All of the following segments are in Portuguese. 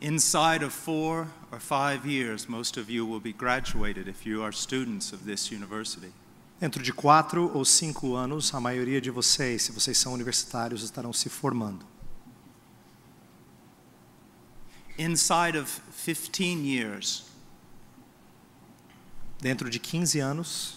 Inside of 4 or 5 years, most of you will be graduated if you are students of this university. Dentro de 4 ou 5 anos, a maioria de vocês, se vocês são universitários, estarão se formando. Inside of 15 years, dentro de 15 anos,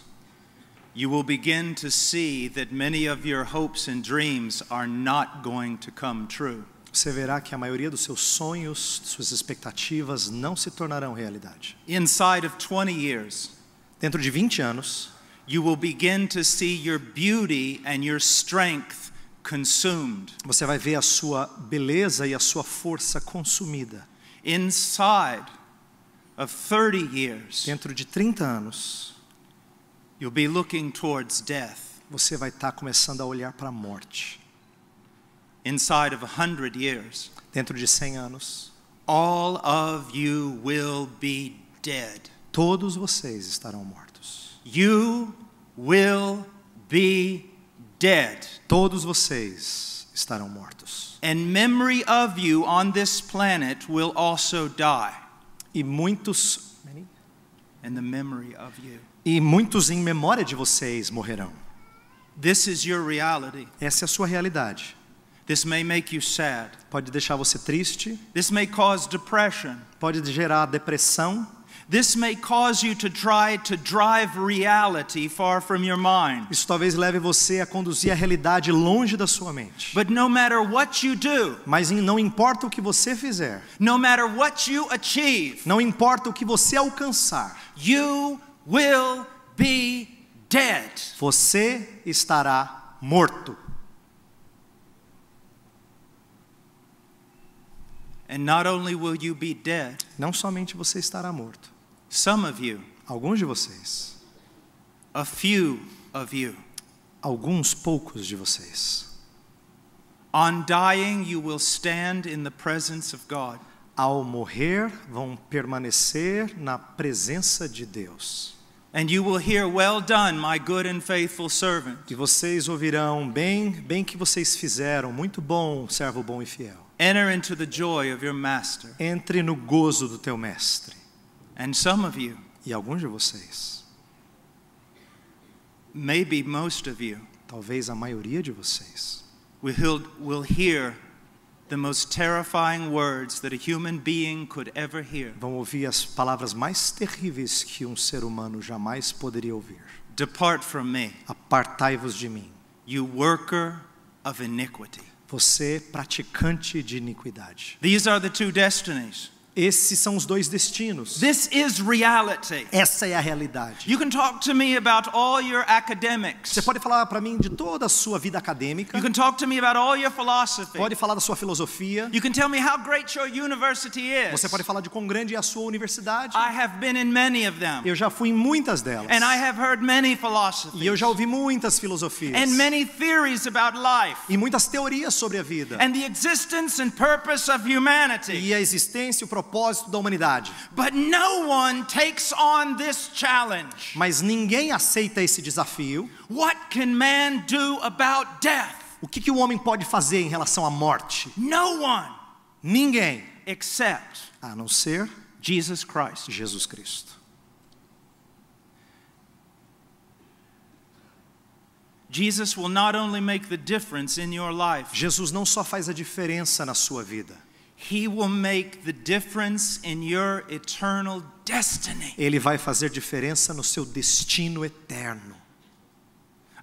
you will begin to see that many of your hopes and dreams are not going to come true. Você verá que a maioria dos seus sonhos, suas expectativas não se tornarão realidade. Inside of 20 years, dentro de 20 anos, you will begin to see your beauty and your strength consumed. Você vai ver a sua beleza e a sua força consumida. Inside of 30 years, dentro de 30 anos, you'll be looking towards death. Você vai estar começando a olhar para a morte. Inside of 100 years, dentro de 100 anos, all of you will be dead. Todos vocês estarão mortos. You will be dead. Todos vocês estarão mortos. And memory of you on this planet will also die. E muitos And the memory of you. E muitos em memória de vocês morrerão. This is your reality. Essa é a sua realidade. This may make you sad. Pode deixar você triste. This may cause depression. Pode gerar depressão. This may cause you to try to drive reality far from your mind. Isso talvez leve você a conduzir a realidade longe da sua mente. But no matter what you do, mas não importa o que você fizer, no matter what you achieve, não importa o que você alcançar, you will be dead. Você estará morto. And not only will you be dead, não somente você estará morto. Some of you, alguns de vocês, a few of you, alguns poucos de vocês, on dying you will stand in the presence of God. Ao morrer vão permanecer na presença de Deus. And you will hear, "Well done, my good and faithful servant." E vocês ouvirão, bem que vocês fizeram, muito bom, servo bom e fiel. Enter into the joy of your master. Entre no gozo do teu mestre. And some of you, e alguns de vocês, maybe most of you, talvez a maioria de vocês, will hear the most terrifying words that a human being could ever hear. Vão ouvir as palavras mais terríveis que um ser humano jamais poderia ouvir. Depart from me. Apartai-vos de mim. You worker of iniquity. Você praticante de iniquidade. These are the two destinies. Esses são os dois destinos. This is reality. Essa é a realidade. You can talk to me about all your academics. Você pode falar para mim de toda a sua vida acadêmica. You can talk to me about all your philosophy. Pode falar da sua filosofia. You can tell me how great your university is. Você pode falar de quão grande é a sua universidade. I have been in many of them. Eu já fui em muitas delas. And I have heard many philosophies. E eu já ouvi muitas filosofias. And many theories about life. E muitas teorias sobre a vida. And the existence and purpose of humanity. E a existência e o propósito da humanidade. But no one takes on this challenge. Mas ninguém aceita esse desafio. What can man do about death? O que o homem pode fazer em relação à morte? No one. Ninguém. Except a não ser Jesus Christ. Jesus Cristo. Jesus will not only make the difference in your life. Jesus não só faz a diferença na sua vida. He will make the difference in your eternal destiny. Ele vai fazer diferença no seu destino eterno.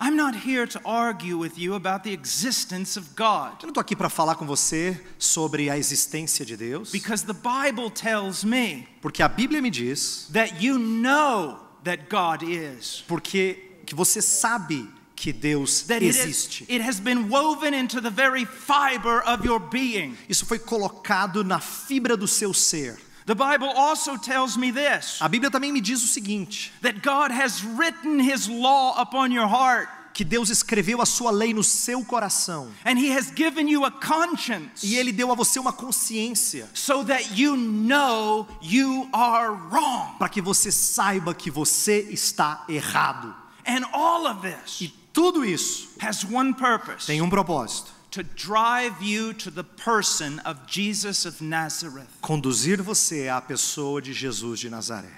I'm not here to argue with you about the existence of God. Eu não estou aqui para falar com você sobre a existência de Deus. Because the Bible tells me. Porque a Bíblia me diz. That you know that God is. Porque que você sabe que Deus existe. It has been woven into the very fiber of your being. Isso foi colocado na fibra do seu ser. The Bible also tells me this. A Bíblia também me diz o seguinte. That God has written his law upon your heart. Que Deus escreveu a sua lei no seu coração. And he has given you a conscience. E ele deu a você uma consciência. So that you know you are wrong. Para que você saiba que você está errado. And all of this. E tudo isso has one purpose. Tem um propósito. to drive you to the person of Jesus of Nazareth. Conduzir você à pessoa de Jesus de Nazaré.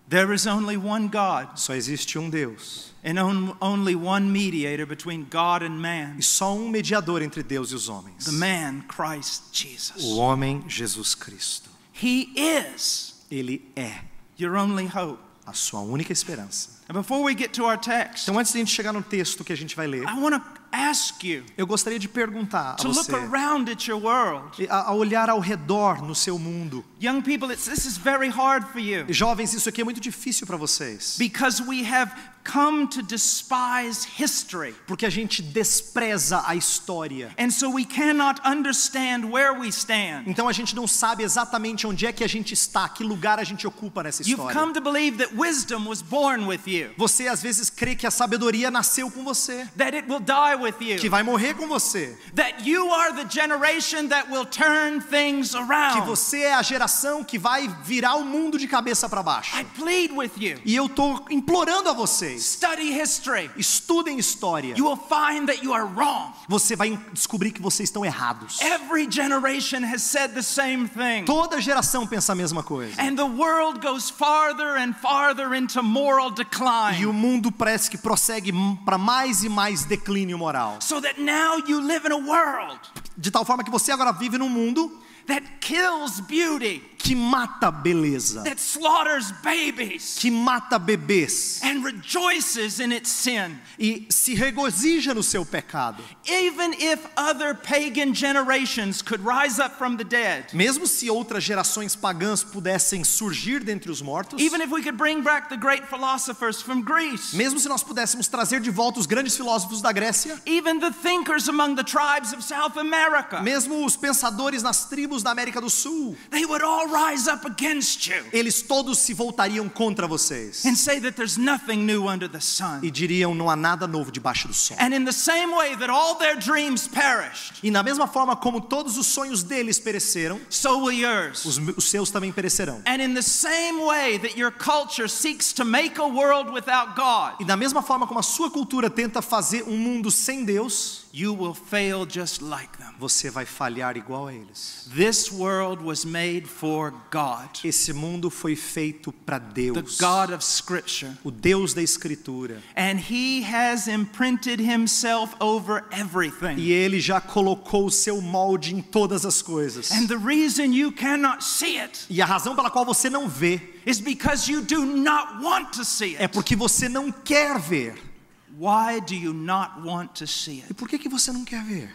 There is only one God. Só existe um Deus. And only one mediator between God and man. E só um mediador entre Deus e os homens. The man, Christ Jesus. O homem, Jesus Cristo. He is. Ele é Your only hope. a sua única esperança. And before we get to our text, Então, antes de a gente chegar no texto que a gente vai ler, I want to ask you eu gostaria de perguntar a to look você, around at your world. a olhar ao redor no seu mundo. Young people, this is very hard for you. Jovens, isso aqui é muito difícil para vocês. Because we have come to despise history. Porque a gente despreza a história. And so we cannot understand where we stand. Então a gente não sabe exatamente onde é que a gente está, que lugar a gente ocupa nessa You've história. come to believe that wisdom was born with you. Você às vezes crê que a sabedoria nasceu com você, That it will die with que you. vai morrer com você, That you are the generation that will turn things que around. você é a geração que vai virar o mundo de cabeça para baixo. I plead with you. E eu estou implorando a vocês, Study history. estudem história. You will find that you are wrong. Você vai descobrir que vocês estão errados. Every generation has said the same thing. Toda geração pensa a mesma coisa. And the world goes farther and farther into moral E decline. o mundo parece que prossegue para mais e mais declínio moral. So that now you live in a world De tal forma que você agora vive num mundo that kills beauty, que mata beleza, that slaughters babies, que mata bebês and rejoices in its sin. e se regozija no seu pecado. Even if other pagan generations could rise up from the dead, Mesmo se outras gerações pagãs pudessem surgir dentre os mortos, even if we could bring back the great philosophers from Greece, mesmo se nós pudéssemos trazer de volta os grandes filósofos da Grécia, even the thinkers among the tribes of South America, mesmo os pensadores nas tribos da América do Sul, they would all rise up against you eles todos se voltariam contra vocês and say that there's nothing new under the sun. e diriam: não há nada novo debaixo do sol. And in the same way that all their dreams perished, E na mesma forma como todos os sonhos deles pereceram, so will yours. os seus também perecerão. And in the same way that your culture seeks to make a world without God, E da mesma forma como a sua cultura tenta fazer um mundo sem Deus, you will fail just like them. você vai falhar igual a eles. This world was made for God, Esse mundo foi feito para the Deus, God of Scripture. o Deus da Escritura. And He has imprinted Himself over everything. E Ele já colocou o seu molde em todas as coisas. And the reason you cannot see it E a razão pela qual você não vê is because you do not want to see é it. porque você não quer ver. Why do you not want to see E it? por que você não quer ver?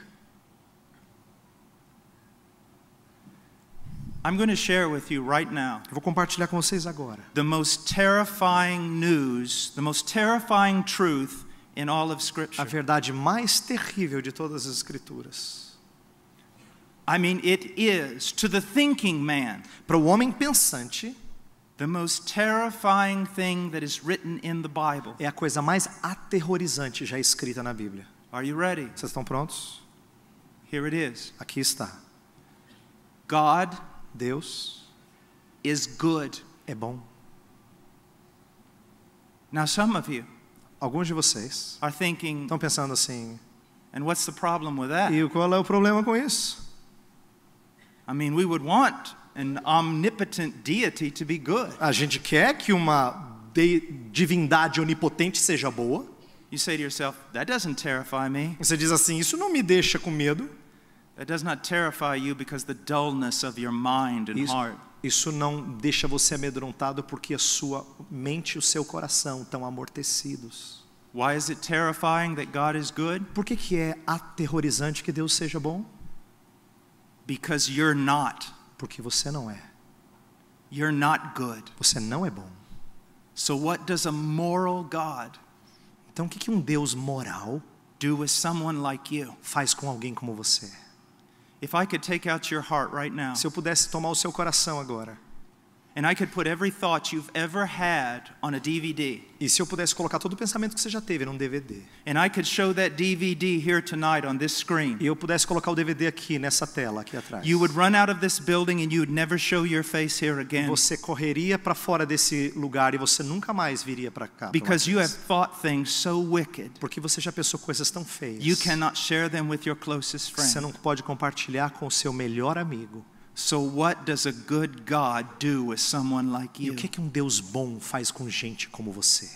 I'm going to share with you right now Eu vou compartilhar com vocês agora the most terrifying news, the most terrifying truth in all of a Scripture. verdade mais terrível de todas as Escrituras. I mean, it is, to the thinking man, Para o homem pensante, the most terrifying thing that is written in the Bible. é a coisa mais aterrorizante já escrita na Bíblia. Are you ready? Vocês estão prontos? Here it is. Aqui está. God Deus is good. é bom. Now, some of you Alguns de vocês are thinking, estão pensando assim: and what's the problem with that? e qual é o problema com isso? I mean, we would want an omnipotent deity to be good. A gente quer que uma divindade onipotente seja boa. You say to yourself, that doesn't terrify me. Você diz assim: isso não me deixa com medo. That does not terrify you because the dullness of your mind and heart. Isso não deixa você amedrontado porque a sua mente e o seu coração estão amortecidos. Why is it terrifying that God is good? Por que é aterrorizante que Deus seja bom? Because you're not. Porque você não é. You're not good. Você não é bom. So what does a moral God Então o que um Deus moral do with someone like you? faz com alguém como você? If I could take out your heart right now Se eu pudesse tomar o seu coração agora And I could put every thought you've ever had on a DVD. E se eu pudesse colocar todo o pensamento que você já teve num DVD. And I could show that DVD here tonight on this screen. E eu pudesse colocar o DVD aqui nessa tela aqui atrás. You would run out of this building and you would never show your face here again. Você correria para fora desse lugar e você nunca mais viria para cá. Because you have thought things so wicked. Porque você já pensou coisas tão feias. You cannot share them with your closest friend. Você não pode compartilhar com o seu melhor amigo. So what does a good God do with someone like E you? o que um Deus bom faz com gente como você?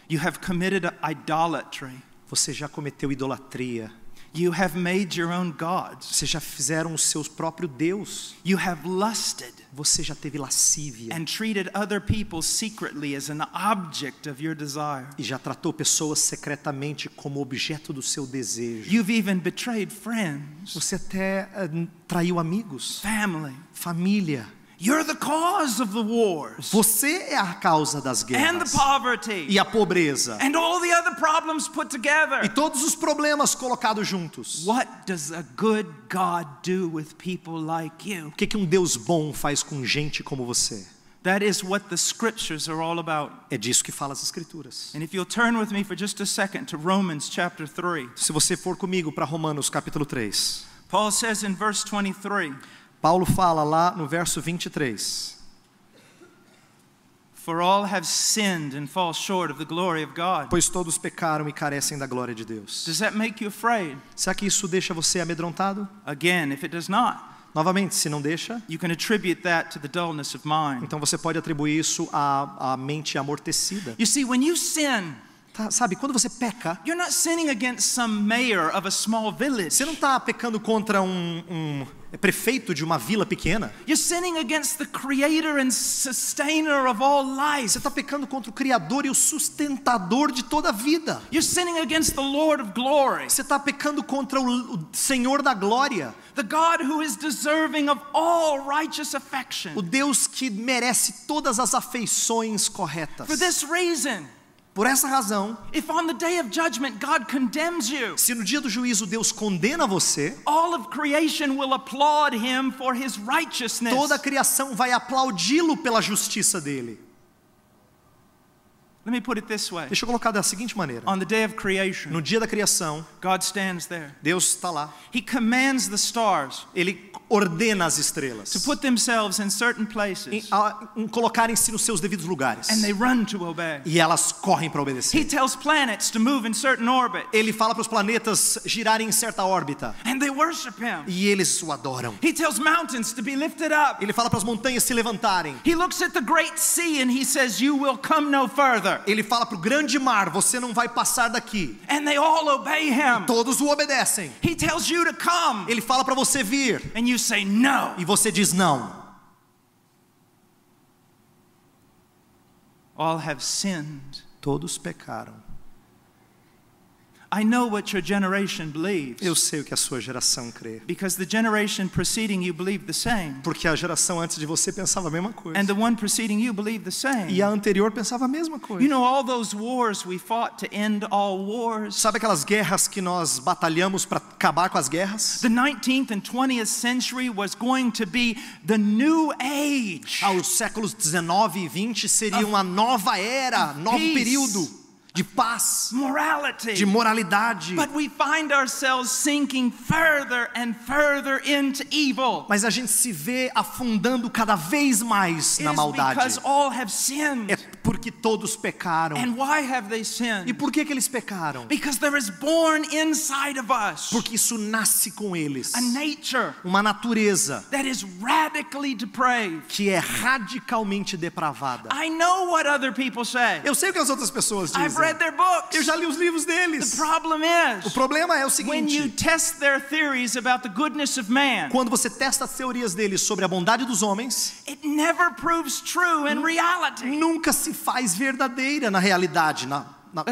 You have committed idolatry. Você já cometeu idolatria. You have made your own gods. Você já fizeram o seu próprio Deus. You have lusted Você já teve lascívia. and treated other people secretly as an object of your desire. E já tratou pessoas secretamente como objeto do seu desejo. You've even betrayed friends, Você até traiu amigos, family. família. You're the cause of the wars Você é a causa das and guerras the poverty e a pobreza and all the other problems put together. e todos os problemas colocados juntos. What does a good God do with people like you? O que um Deus bom faz com gente como você? That is what the scriptures are all about. É disso que fala as Escrituras. And if you'll turn with me for just a second to Romans chapter 3. Se você for comigo para Romanos capítulo 3. Paul says in verse 23, Paulo fala lá no verso 23. for all have sinned and fall short of the glory of God. Pois todos pecaram e carecem da glória de Deus. Does that make you afraid? Será que isso deixa você amedrontado? Again, if it does not, Novamente, se não deixa, you can attribute that to the dullness of mind. então você pode atribuir isso à mente amortecida. You see, when you sin, Sabe, quando você peca, you're not sinning against some mayor of a small village. você não está pecando contra um prefeito de uma vila pequena. You're sinning against the creator and sustainer of all life. Você está pecando contra o Criador e o sustentador de toda a vida. You're sinning against the Lord of glory, Você está pecando contra o Senhor da glória, the God who is deserving of all righteous affection. o Deus que merece todas as afeições corretas. For this reason, Por essa razão, if on the day of judgment God condemns you, se no dia do juízo Deus condena você, all of creation will applaud him for his righteousness. toda a criação vai aplaudi-lo pela justiça dele. Let me put it this way. Deixa eu colocar da seguinte maneira. On the day of creation, No dia da criação, God stands there. Deus está lá. He commands the stars Ele ordena as estrelas to put themselves in certain places, em colocarem-se nos seus devidos lugares. and they run to obey. E elas correm para He obedecer. tells planets to move in certain orbits, Ele fala para os planetas girarem em certa órbita. and they worship him. E eles o adoram. He tells mountains to be lifted up. Ele fala para as montanhas se levantarem. He looks at the great sea and he says, you will come no further. Ele fala para o grande mar, você não vai passar daqui. And they all obey him. Todos o obedecem. He tells you to come, Ele fala para você vir. and you say no. E você diz não. All have sinned. Todos pecaram. I know what your generation believes, Eu sei o que a sua geração crê. because the generation preceding you believed the same, Porque a geração antes de você pensava a mesma coisa. and the one preceding you believed the same. E a anterior pensava a mesma coisa. You know all those wars we fought to end all wars? Sabe aquelas guerras que nós batalhamos para acabar com as guerras? The 19th and 20th century was going to be the new age. Os séculos 19 e 20 seriam uma nova era, novo peace, período de paz, morality. de moralidade. But we find ourselves sinking further and further into evil. Mas a gente se vê afundando cada vez mais It na is maldade. because all have sinned. É porque todos pecaram. And why have they E sinned? por que eles pecaram? Because there is born inside of us Porque isso nasce com eles. a nature Uma natureza that is radically depraved. que é radicalmente depravada. I know what other people say. Eu sei o que as outras pessoas I've dizem. read their books. Eu já li os livros The deles. problem O is, problema é o when you seguinte: test their theories about the goodness of man, quando você testa as teorias deles sobre a bondade dos homens, it never proves true in reality. nunca se faz verdadeira na realidade,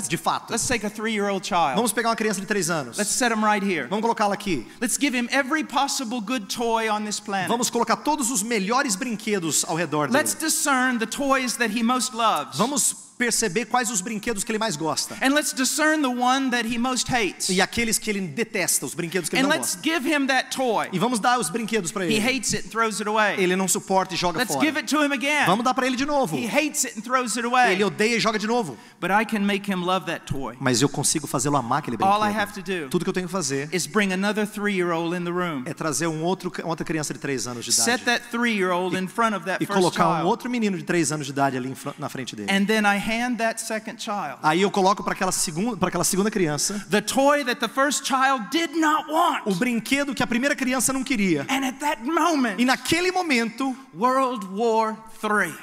de fato. Let's take a 3-year-old child. Vamos pegar uma criança de 3 anos. Let's set him right here. Vamos colocá-la aqui. Let's give him every possible good toy on this planet. Vamos colocar todos os melhores brinquedos ao redor dele. Let's discern the toys that he most loves. Vamos perceber quais os brinquedos que ele mais gosta. And let's discern the one that he most hates. E aqueles que ele detesta, os brinquedos que ele And não let's gosta. give him that toy. E vamos dar os brinquedos para He ele. hates it and throws it away. Ele não suporta e joga Let's fora. give it to him again. Vamos dar para ele de novo. He hates it and throws it away. Ele odeia e joga de novo. But I can make him love that toy. Mas eu consigo fazê-lo amar aquele All I have to brinquedo. do Tudo que eu tenho que fazer is bring another 3-year-old in the room. é trazer outra criança de 3 anos de Set idade. that 3-year-old in front of that E first colocar child. outro menino de 3 anos de idade ali na frente dele. And then I hand that second child Aí eu coloco para aquela segunda criança the toy that the first child did not want. o brinquedo que a primeira criança não queria. And at that moment, E naquele momento, World War III.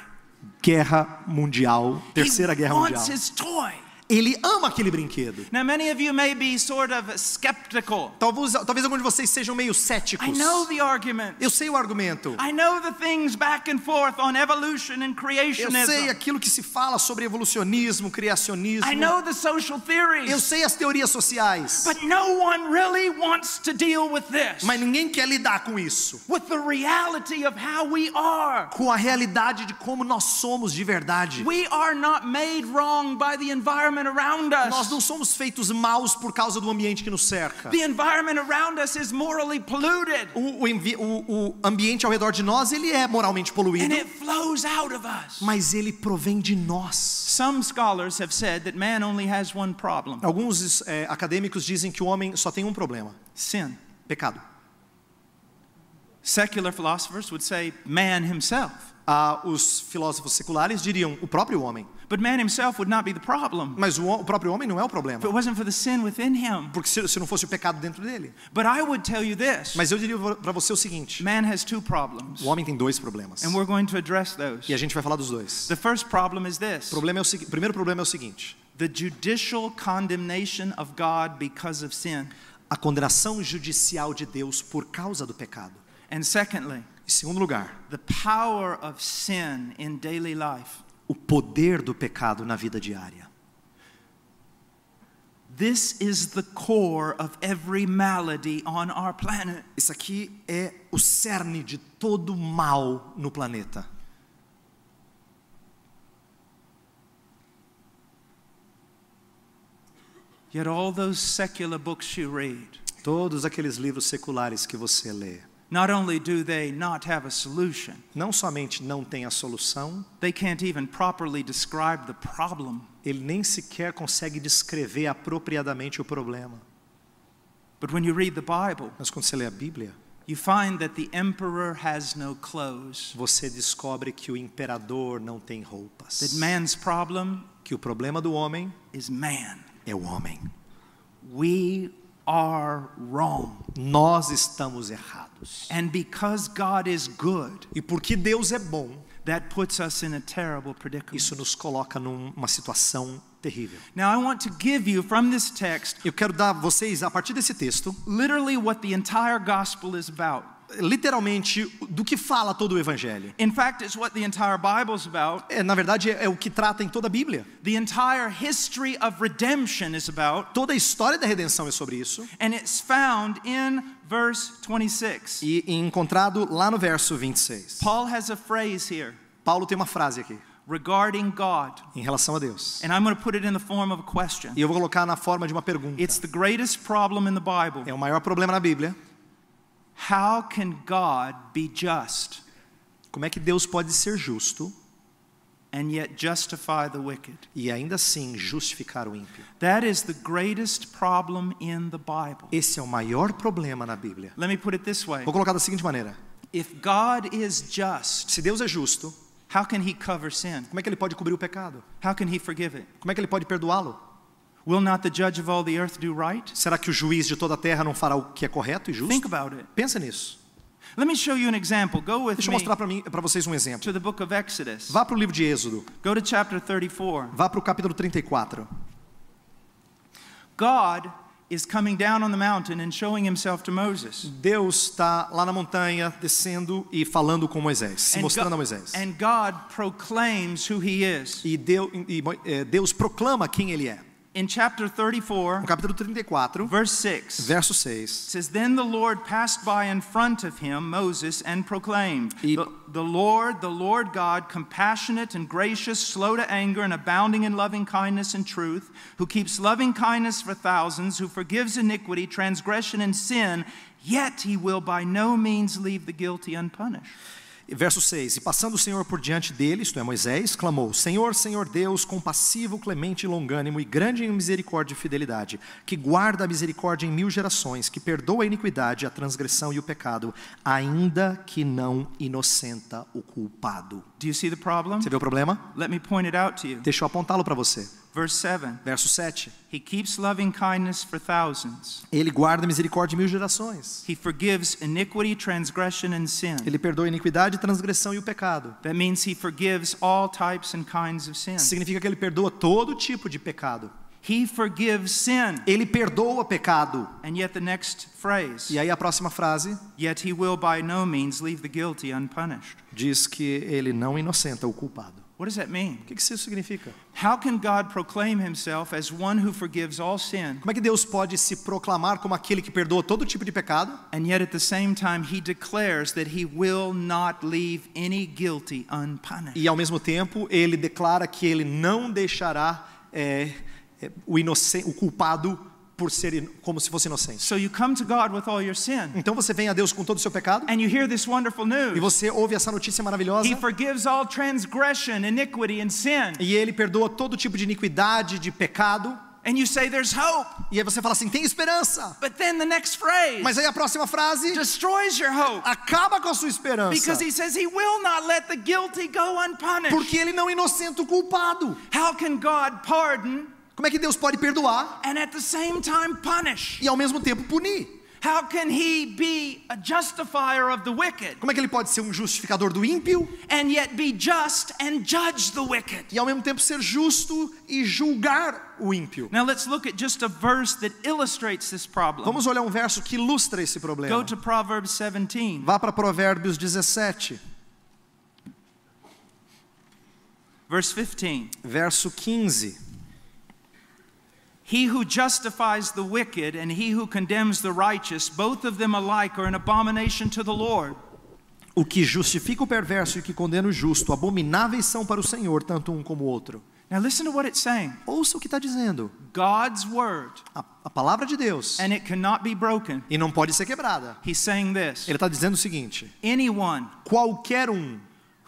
Guerra Mundial, Terceira Guerra He Mundial. wants his toy. Ele ama aquele brinquedo. Now, many of you may be sort of skeptical. Talvez alguns de vocês sejam meio céticos. I know the argument. Eu sei o argumento. I know the things back and forth on evolution and Eu creationism. sei aquilo que se fala sobre evolucionismo, criacionismo. I know the social Eu theories. sei as teorias sociais. But no one really wants to deal with this. Mas ninguém quer lidar com isso. With the reality of how we are. Com a realidade de como nós somos de verdade. We are not made wrong by the environment around Nós us. não somos feitos maus por causa do ambiente que nos cerca. The environment around us is morally polluted. O ambiente ao redor de nós, ele é moralmente And poluído, it flows out of us. mas ele provém de nós. Some scholars have said that man only has one problem: Alguns acadêmicos dizem que o homem só tem um problema: sin. pecado. Secular philosophers would say man himself. Os filósofos seculares diriam o próprio homem. But man himself would not be the problem Mas o próprio homem não é o problema, if it wasn't for the sin within him. porque se não fosse o pecado dentro dele. But I would tell you this: Mas eu diria para você o seguinte: man has two problems, o homem tem 2 problemas. and we're going to address those. E a gente vai falar dos 2. The first problem is this: O primeiro problema é o seguinte: the judicial condemnation of God because of sin. a condenação judicial de Deus por causa do pecado. And secondly, Em segundo lugar, the power of sin in daily life. o poder do pecado na vida diária. This is the core of every malady on our planet. Isso aqui é o cerne de todo mal no planeta. Yet all those secular books you read, Todos aqueles livros seculares que você lê, not only do they not have a solution, não somente não tem a solução, they can't even properly describe the problem. ele nem sequer consegue descrever apropriadamente o problema. But when you read the Bible, Mas quando você lê a Bíblia, you find that the emperor has no clothes, você descobre que o imperador não tem that roupas. man's problem Que o problema do homem is man. é o homem. We are wrong. Nós estamos errados. And because God is good, E porque Deus é bom, that puts us in a terrible predicament. isso nos coloca numa situação terrível. Now I want to give you from this text Eu quero dar a vocês, a partir desse texto, literally what the entire gospel is about. literalmente do que fala todo o evangelho. In fact, it's what the entire Bible is about. Na verdade, é o que trata em toda a Bíblia. The entire history of redemption is about, Toda a história da redenção é sobre isso. and it's found in verse 26. E encontrado lá no verso 26. Paul has a phrase here Paulo tem uma frase aqui, regarding God, em relação a Deus. and I'm going to put it in the form of a question. E eu vou colocar na forma de uma pergunta. It's the greatest problem in the Bible. É o maior problema na Bíblia. How can God be just Como é que Deus pode ser justo and yet justify the wicked? e ainda assim justificar o ímpio? That is the greatest problem in the Bible. Esse é o maior problema na Bíblia. Let me put it this way. Vou colocar da seguinte maneira: If God is just, se Deus é justo, how can he cover sin? como é que ele pode cobrir o pecado? How can he forgive it? Como é que ele pode perdoá-lo? Will not the judge of all the earth do right? Será que o juiz de toda a terra não fará o que é correto e justo? Think about it. Pensa nisso. Let me show you an example. Go with Deixa eu me mostrar para vocês um exemplo. to the book of Exodus. Vá para o livro de Êxodo. Go to chapter 34. Vá para o capítulo 34. God is coming down on the mountain and showing himself to Moses. Deus está lá na montanha, descendo e falando com Moisés, se mostrando a Moisés. And God proclaims who he is. E Deus proclama quem ele é. In chapter 34, No capítulo 34, verse 6, verso 6. it says, Then the Lord passed by in front of him, Moses, and proclaimed, the Lord God, compassionate and gracious, slow to anger, and abounding in loving kindness and truth, who keeps loving kindness for thousands, who forgives iniquity, transgression, and sin, yet he will by no means leave the guilty unpunished. Verso 6, e passando o Senhor por diante dele, isto é Moisés, clamou, Senhor, Senhor Deus, compassivo, clemente e longânimo, e grande em misericórdia e fidelidade, que guarda a misericórdia em 1000 gerações, que perdoa a iniquidade, a transgressão e o pecado, ainda que não inocenta o culpado. Do you see the problem? Você vê o problema? Let me point it out to you. Deixa eu apontá-lo para você. Verse 7, Verso 7, he keeps loving kindness for thousands. ele guarda a misericórdia em 1000 gerações. He forgives iniquity, transgression, and sin. Ele perdoa a iniquidade, a transgressão e o pecado. That means he forgives all types and kinds of sin. Significa que ele perdoa todo tipo de pecado. He forgives sin. Ele perdoa pecado. And yet the next phrase, E aí a próxima frase yet he will by no means leave the guilty unpunished. diz que ele não inocenta o culpado. What does that mean? O que isso significa? How can God proclaim himself as one who forgives all sin, Como é que Deus pode se proclamar como aquele que perdoa todo tipo de pecado? and yet at the same time he declares that he will not leave any guilty unpunished? E ao mesmo tempo ele declara que ele não deixará o culpado por ser como se fosse inocente. So you come to God with all your sin, Então você vem a Deus com todo o seu pecado and you hear this wonderful e news. você ouve essa notícia maravilhosa He forgives all transgression, iniquity, and sin. e ele perdoa todo tipo de iniquidade, de pecado. And you say there's hope. E aí você fala assim, tem esperança. But then the next phrase Mas aí a próxima frase destroys your hope, acaba com a sua esperança. because he says he will not let the guilty go unpunished. Porque ele não inocenta o culpado. How can God pardon Como é que Deus pode perdoar and at the same time punish? e ao mesmo tempo punir? How can he be a justifier of the wicked Como é que ele pode ser um justificador do ímpio and yet be just and judge the wicked? e ao mesmo tempo ser justo e julgar o ímpio? Now let's look at just a verse that illustrates this problem. Vamos olhar um verso que ilustra esse problema. Go to Proverbs 17. Vá para Provérbios 17, Verse 15. verso 15. He who justifies the wicked and he who condemns the righteous, both of them alike are an abomination to the Lord. O que justifica o perverso e o que condena o justo, abomináveis são para o Senhor, tanto um como o outro. Now listen to what it's saying. Ouça o que está dizendo. God's word, A palavra de Deus. and it cannot be broken. E não pode ser quebrada. He's saying this. Ele está dizendo o seguinte: Anyone qualquer um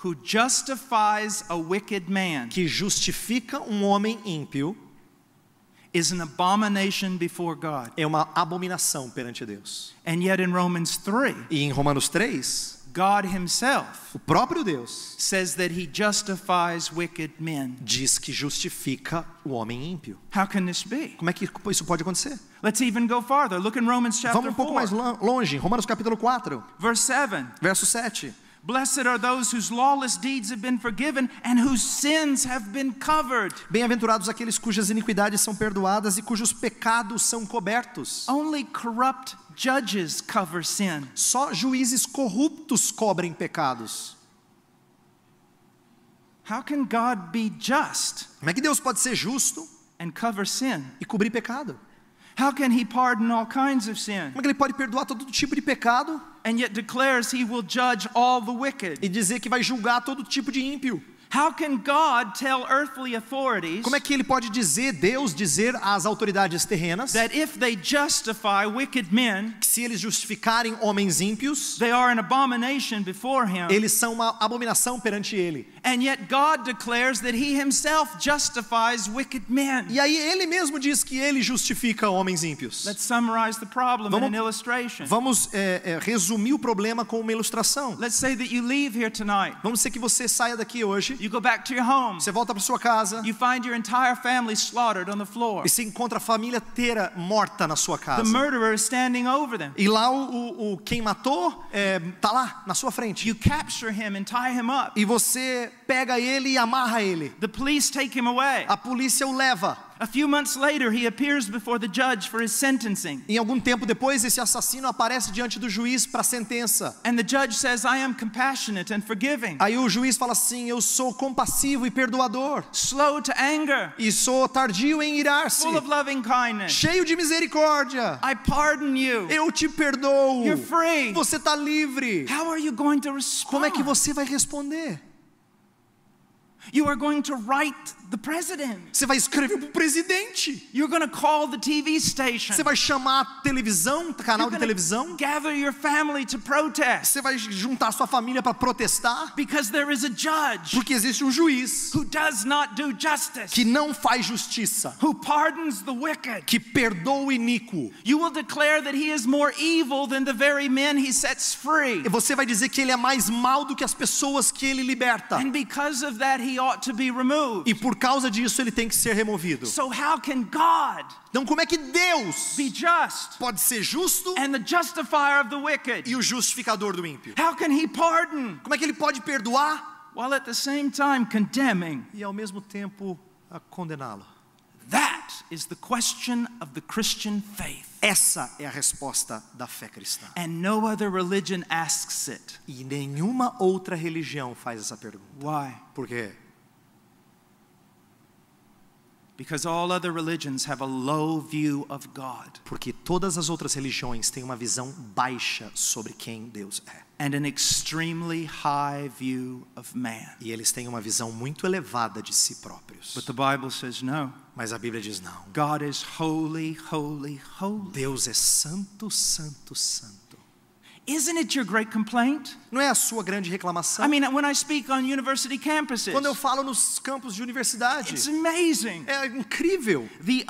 who justifies a wicked man que justifica um homem ímpio is an abomination before God. é uma abominação perante Deus. And yet in Romans 3, E em Romanos 3, God himself o próprio Deus says that he justifies wicked men. diz que justifica o homem ímpio. How can this be? Como é que isso pode acontecer? Let's even go farther. Look in Romans chapter Vamos um pouco mais 4, longe, Romanos capítulo 4, verse 7. verso 7. Blessed are those whose lawless deeds have been forgiven and whose sins have been covered. Bem-aventurados aqueles cujas iniquidades são perdoadas e cujos pecados são cobertos. Only corrupt judges cover sin. Só juízes corruptos cobrem pecados. How can God be just Como é que Deus pode ser justo and cover sin? e cobrir pecado? How can he pardon all kinds of sin Como é que ele pode perdoar todo tipo de pecado and yet declares he will judge all the wicked? e dizer que vai julgar todo tipo de ímpio? How can God tell earthly authorities Como é que ele pode dizer, Deus dizer às autoridades terrenas, that if they justify wicked men, que se eles justificarem homens ímpios, they are an abomination before him? eles são uma abominação perante ele? And yet God declares that he himself justifies wicked men. E aí ele mesmo diz que ele justifica homens ímpios. Let's summarize the problem in Vamos- an illustration. Vamos resumir o problema com uma ilustração. Let's say that you leave here tonight. Vamos dizer que você saia daqui hoje, You go back to your home. você volta para sua casa You find your entire family slaughtered on the floor. e se encontra a família inteira morta na sua The casa. murderer is standing over them. E lá quem matou tá lá na sua frente. You capture him and tie him up. E você pega ele e amarra ele. The police take him away. A polícia o leva. A few months later, he appears before the judge for his sentencing. Em algum tempo depois, esse assassino aparece diante do juiz para a sentença. And the judge says, I am compassionate and forgiving. Aí o juiz fala assim: eu sou compassivo e perdoador. Slow to anger. E sou tardio em irar-se. Full of loving kindness. Cheio de misericórdia. I pardon you. Eu te perdoo. You're free. Você está livre. How are you going to respond? Como é que você vai responder? You are going to write the president. Você vai escrever para o presidente. You're going to call the TV station. Você vai chamar a televisão, canal de televisão. Gather your family to protest. Você vai juntar sua família para protestar. Because there is a judge. Porque existe um juiz who does not do justice. Que não faz justiça. Who pardons the wicked. Que perdoa o iníquo. You will declare that he is more evil than the very men he sets free. E você vai dizer que ele é mais mau do que as pessoas que ele liberta. And because of that he ought to be removed. E por causa disso ele tem que ser removido. So how can God Então como é que Deus be just pode ser justo and the justifier of the wicked? E o justificador do ímpio? How can he pardon? Como é que ele pode perdoar? While at the same time condemning? E ao mesmo tempo condená-lo. That is the question of the Christian faith. Essa é a resposta da fé cristã. And no other religion asks it. E nenhuma outra religião faz essa pergunta. Why? Por quê? Because all other religions have a low view of God. Porque todas as outras religiões têm uma visão baixa sobre quem Deus é. And an extremely high view of man. E eles têm uma visão muito elevada de si próprios. But the Bible says no. Mas a Bíblia diz não. God is holy, holy, holy. Deus é santo, santo, santo. Isn't it your great complaint? Não é a sua grande reclamação? I mean, when I speak on university campuses, quando eu falo nos campos de universidade, it's amazing. É incrível. The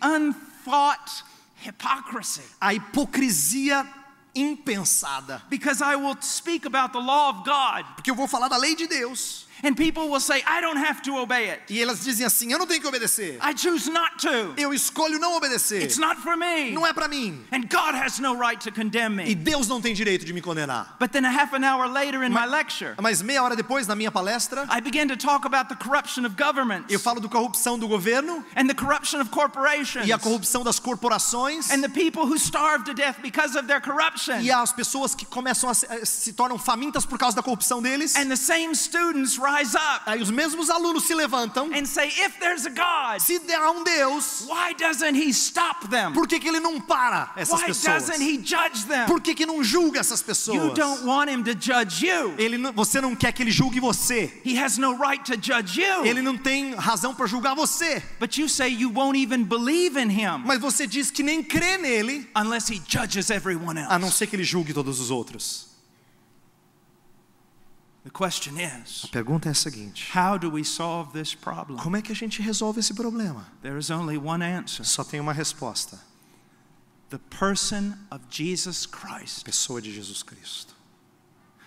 unthought hypocrisy. A hipocrisia impensada. Because I will speak about the law of God. Porque eu vou falar da lei de Deus. And people will say, I don't have to obey it. E elas dizem assim: eu não tenho que obedecer. I choose not to. Eu escolho não obedecer. It's not for me. Não é para mim. And God has no right to condemn me. E Deus não tem direito de me condenar. But then a half an hour later in my lecture, mas meia hora depois na minha palestra, I began to talk about the corruption of governments. Eu falo da corrupção do governo. And the corruption of corporations. E a corrupção das corporações. And the people who starve to death because of their corruption. E as pessoas que começam a se tornam famintas por causa da corrupção deles. And the same students rise up. Aí os mesmos alunos se levantam. And say, if there's a God, se há um Deus, why doesn't he stop them? Por que ele não para essas pessoas? Why doesn't he judge them? Por que não julga essas pessoas? You don't want him to judge you. Você não quer que ele julgue você. He has no right to judge you. Ele não tem razão para julgar você. But you say you won't even believe in him. Mas você diz que nem crê nele, unless he judges everyone else. A não ser que ele julgue todos os outros. The question is, a pergunta é a seguinte: how do we solve this problem? Como é que a gente resolve esse problema? There is only one answer. Só tem uma resposta. The person of Jesus Christ. Pessoa de Jesus Cristo.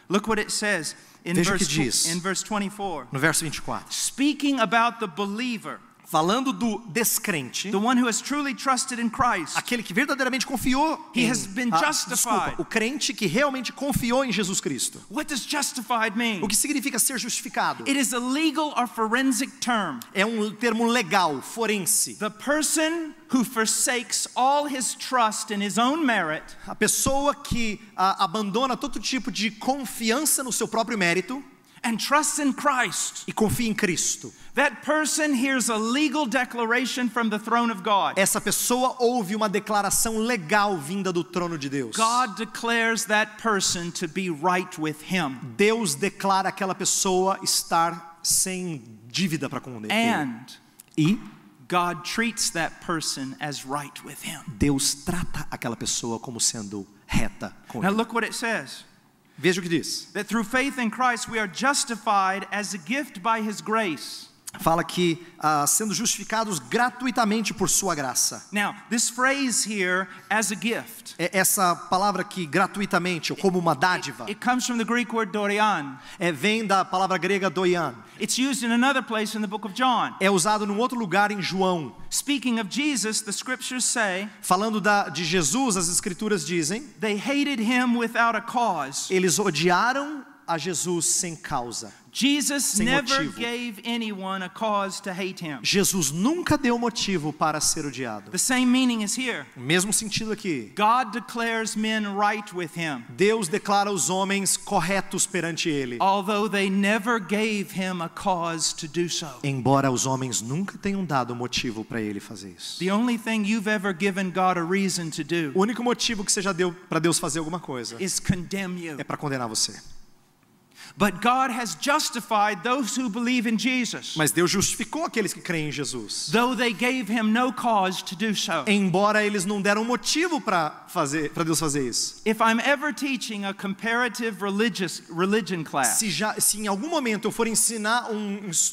Look what it says in verse 24. No verso 24. Speaking about the believer. Falando do descrente, the one who has truly trusted in Christ. Aquele que verdadeiramente confiou He has been justified. O crente que realmente confiou em Jesus Cristo. What does justified mean? O que significa ser justificado? It is a legal or forensic term. É um termo legal, forense. The person who forsakes all his trust in his own merit. A pessoa que abandona todo tipo de confiança no seu próprio mérito. And trusts in Christ. E confia em Cristo. That person hears a legal declaration from the throne of God. Essa pessoa ouve uma declaração legal vinda do trono de Deus. God declares that person to be right with him. Deus declara aquela pessoa estar sem dívida para com ele. And e God treats that person as right with him. Deus trata aquela pessoa como sendo reta com ele. Now look what it says. Veja o que diz. That through faith in Christ we are justified as a gift by his grace. Fala que sendo justificados gratuitamente por sua graça. Now, this phrase here, as a gift. Essa palavra aqui, gratuitamente, ou como uma dádiva. It comes from the Greek word dorian. Vem da palavra grega doian. It's used in another place in the book of John. É usado num outro lugar em João. Speaking of Jesus, the scriptures say. Falando de Jesus, as escrituras dizem. They hated him without a cause. Eles odiaram a Jesus sem causa. Jesus Sem never motivo. gave anyone a cause to hate him. Jesus nunca deu motivo para ser odiado. The same meaning is here. O mesmo sentido aqui. God declares men right with him, Deus declara os homens corretos perante Ele, although they never gave him a cause to do so. embora os homens nunca tenham dado motivo para Ele fazer isso. The only thing you've ever given God a reason to do O único motivo que você já deu para Deus fazer alguma coisa is condemn you. é para condenar você. But God has justified those who believe in Jesus, Mas Deus justificou aqueles que creem em Jesus, though they gave him no cause to do so. embora eles não deram motivo para Deus fazer isso. If I'm ever teaching a comparative religion class, Se em algum momento eu for ensinar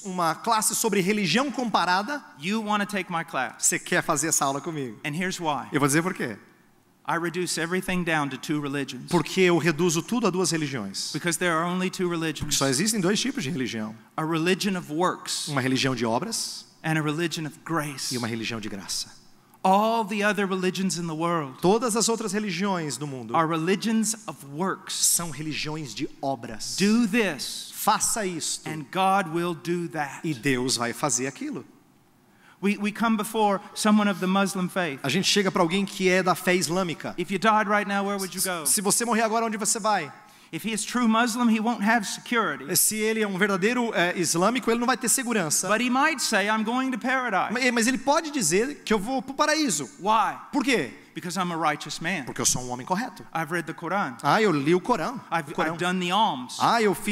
uma classe sobre religião comparada, you want to take my class. você quer fazer essa aula comigo? And here's why. Eu vou dizer por quê. I reduce everything down to two religions. Porque eu reduzo tudo a duas religiões. Because there are only two religions. Só existem dois tipos de religião. A religion of works Uma religião de obras and a religion of grace. e uma religião de graça. All the other religions in the world Todas as outras religiões do mundo are religions of works. são religiões de obras. Do this Faça isto and God will do that. e Deus vai fazer aquilo. We come before someone of the Muslim faith. A gente chega para alguém que é da fé islâmica. If you died right now, where would you go? Se você morrer agora, onde você vai? If he is true Muslim, he won't have security. Se ele é um verdadeiro islâmico, ele não vai ter segurança. But he might say, I'm going to paradise. Mas ele pode dizer que eu vou para o paraíso. Why? Por quê? Because I'm a righteous man. Porque eu sou um homem correto. I've read the Quran. Eu li o Corão. I've done the alms.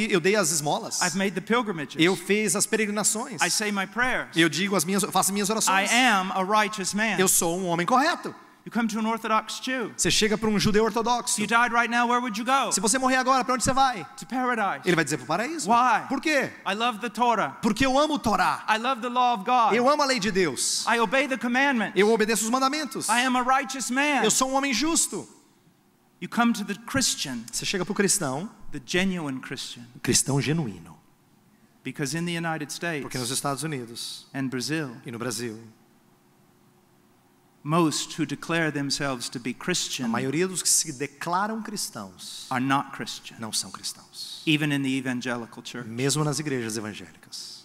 Eu dei as esmolas. I've made the pilgrimages. Eu fiz as peregrinações. I say my prayers. Eu faço minhas I orações. am a righteous man. Eu sou um homem correto. You come to an Orthodox Jew. Você chega para um judeu ortodoxo. If you died right now, where would you go? Se você morrer agora, para onde você vai? To paradise. Ele vai dizer para o paraíso. Why? Por quê? I love the Torah. Porque eu amo o Torá. I love the law of God. Eu amo a lei de Deus. I obey the commandments. Eu obedeço os mandamentos. I am a righteous man. Eu sou um homem justo. You come to the Christian, Você chega para o cristão, the genuine Christian, cristão genuíno. because in the United States Porque nos Estados Unidos and Brazil, e no Brasil, most who declare themselves to be a Christian maioria dos que se declaram cristãos are not Christian, não são cristãos. even in the evangelical church. Mesmo nas igrejas evangélicas.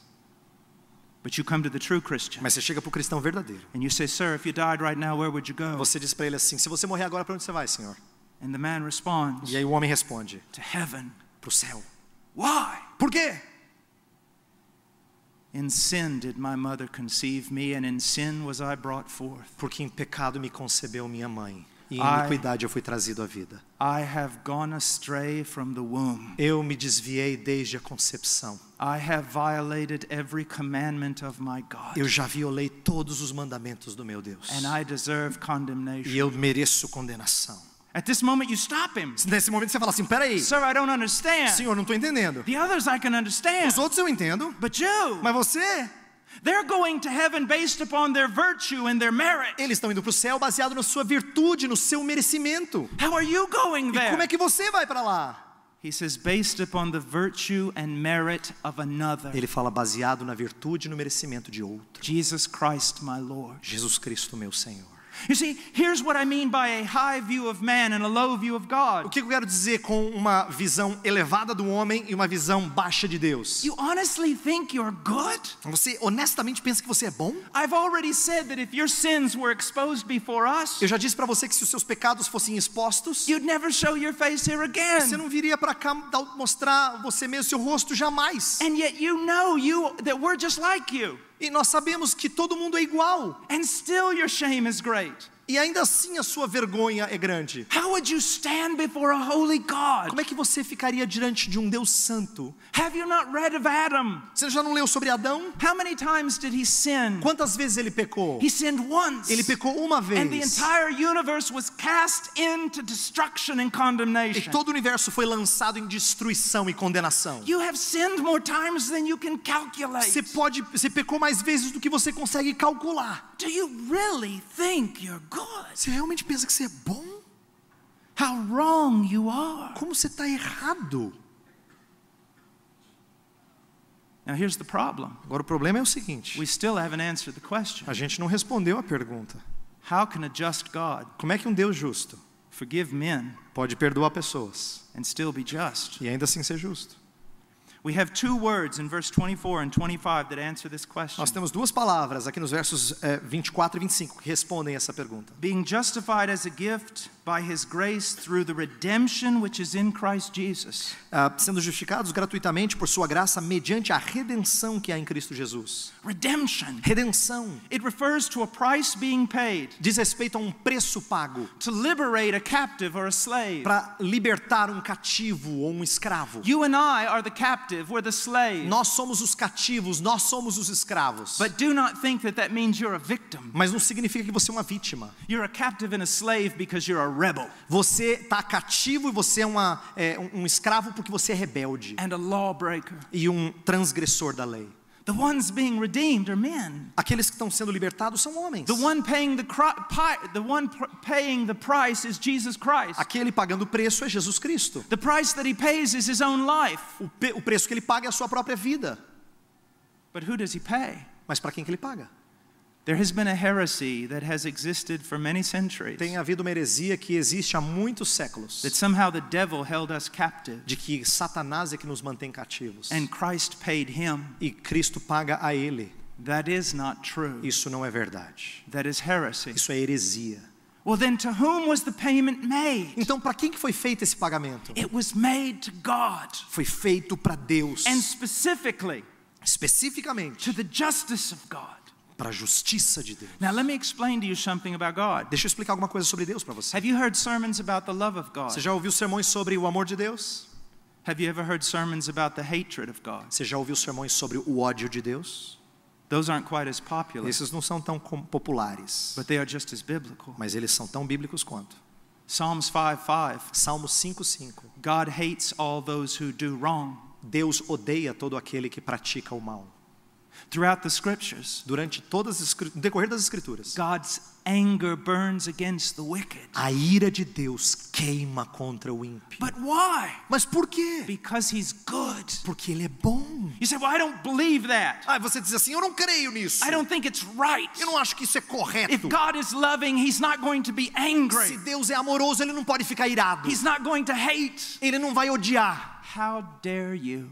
But you come to the true Christian Mas você chega para o cristão verdadeiro. and you say, sir, if you died right now, where would you go? Você diz para ele assim: se você morrer agora, para onde você vai, Senhor? And the man responds, E aí o homem responde: to heaven. para o céu. Why? Por quê? In sin did my mother conceive me, and in sin was I brought forth. Porque em pecado me concebeu minha mãe, e em Ai. iniquidade eu fui trazido à vida. I have gone astray from the womb. Eu me desviei desde a concepção. I have violated every commandment of my God. Eu já violei todos os mandamentos do meu Deus. And I deserve E condemnation. eu mereço condenação. At this moment you stop him. Nesse momento você fala assim: peraí, Sir, I don't understand. Senhor, não estou entendendo. The others I can understand. Os outros eu entendo, But you, mas você? they're going to heaven based upon their virtue and their merit. Eles estão indo para o céu baseado na sua virtude, no seu merecimento. How are you going E there? como é que você vai para lá? He says, based upon the virtue and merit of another. Ele fala baseado na virtude e no merecimento de outro. Jesus Christ, my Lord. Jesus Cristo, meu Senhor. You see, here's what I mean by a high view of man and a low view of O God. que eu quero dizer com uma visão elevada do homem e uma visão baixa de Deus? You honestly think you're good? Você honestamente pensa que você é bom? I've already said that if your sins were exposed before us, Eu já disse para você que se os seus pecados fossem expostos, you'd never show your face here again. você não viria para cá mostrar você mesmo seu rosto jamais. And yet you know that we're just like you. E nós sabemos que todo mundo é igual. And still your shame is great. E ainda assim a sua vergonha é grande. How would you stand before a holy God? Como é que você ficaria diante de um Deus santo? Have you not read of Adam? Você já não leu sobre Adão? How many times did he sin? Quantas vezes ele pecou? He sinned once. Ele pecou uma And the vez. entire universe was cast into destruction and E condemnation. todo o universo foi lançado em destruição e condenação. You have sinned more times than you can calculate. Você pecou mais vezes do que você consegue calcular. Do you really think you're good? Você realmente pensa que você é bom? How wrong you are. Como você está errado? Now here's the problem. Agora o problema é o seguinte: We still haven't answered the question. a gente não respondeu a pergunta. How can a just God Como é que um Deus justo forgive men, pode perdoar pessoas and still be just. e ainda assim ser justo. We have two words in verse 24 and 25 that answer this question. Nós temos duas palavras aqui nos versos 24 e 25 que respondem essa pergunta. Being justified as a gift by his grace through the redemption which is in Christ Jesus. Sendo justificados gratuitamente por sua graça mediante a redenção que há em Cristo Jesus. Redemption. Redenção It refers to a price being paid diz respeito a um preço pago to liberate a captive or a slave. para libertar um cativo ou um escravo. You and I are the captive, we're the slave. Nós somos os cativos, nós somos os escravos. But do not think that that means you're a victim. Mas não significa que você é uma vítima. You're a captive and a slave because you're a rebel. Você está cativo e você é um escravo porque você é rebelde And a lawbreaker. e um transgressor da lei. The ones being redeemed are men. Aqueles que estão sendo libertados são homens. The one paying the price is Jesus Christ. Aquele pagando o preço é Jesus Cristo. The price that he pays is his own life. O preço que ele paga é a sua própria vida. But who does he pay? Mas para quem que ele paga? There has been a heresy that has existed for many centuries. Tem havido uma heresia que existe há muitos séculos. That somehow the devil held us captive. De que Satanás é que nos mantém cativos. And Christ paid him. E Cristo paga a ele. That is not true. Isso não é verdade. That is heresy. Isso é heresia. Well, then to whom was the payment made? Então para quem que foi feito esse pagamento? It was made to God. Foi feito para Deus. And specifically Especificamente to the justice of God. para a justiça de Deus. Now let me explain to you something about God. Deixa eu explicar alguma coisa sobre Deus para você. Have you heard sermons about the love of God? Você já ouviu sermões sobre o amor de Deus? Have you ever heard sermons about the hatred of God? Você já ouviu sermões sobre o ódio de Deus? Those aren't quite as popular, Esses não são tão populares, but they are just as biblical. mas eles são tão bíblicos quanto. Psalms 5:5. Salmo 5:5. God hates all those who do wrong. Deus odeia todo aquele que pratica o mal. Throughout the scriptures, Durante no decorrer das escrituras, God's anger burns against the wicked. a ira de Deus queima contra o ímpio. But why? Mas por quê? Because he's good. Porque ele é bom. You say, well, I don't believe that. Você diz assim, eu não creio nisso. I don't think it's right. Eu não acho que isso é correto. If God is loving, he's not going to be Se angry. Deus é amoroso, ele não pode ficar irado. He's not going to hate. Ele não vai odiar. How dare you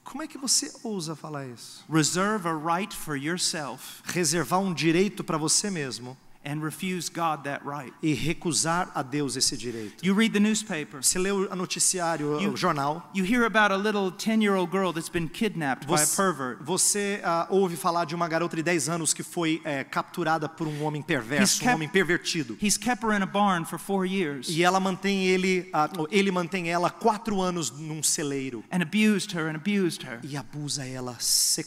Como é que você ousa falar isso? reserve a right for yourself Reservar um direito para você mesmo and refuse God that right? e recusar a Deus esse direito. You read the newspaper. Você lê o noticiário, o jornal. You hear about a little 10-year-old girl that's been kidnapped by a pervert. Você ouve falar de uma garota de 10 anos que foi capturada por um homem perverso, um homem pervertido. He's kept her in a barn for 4 years. E ela mantém ele mantém ela 4 anos num celeiro. And abused her and abused her. E abusa ela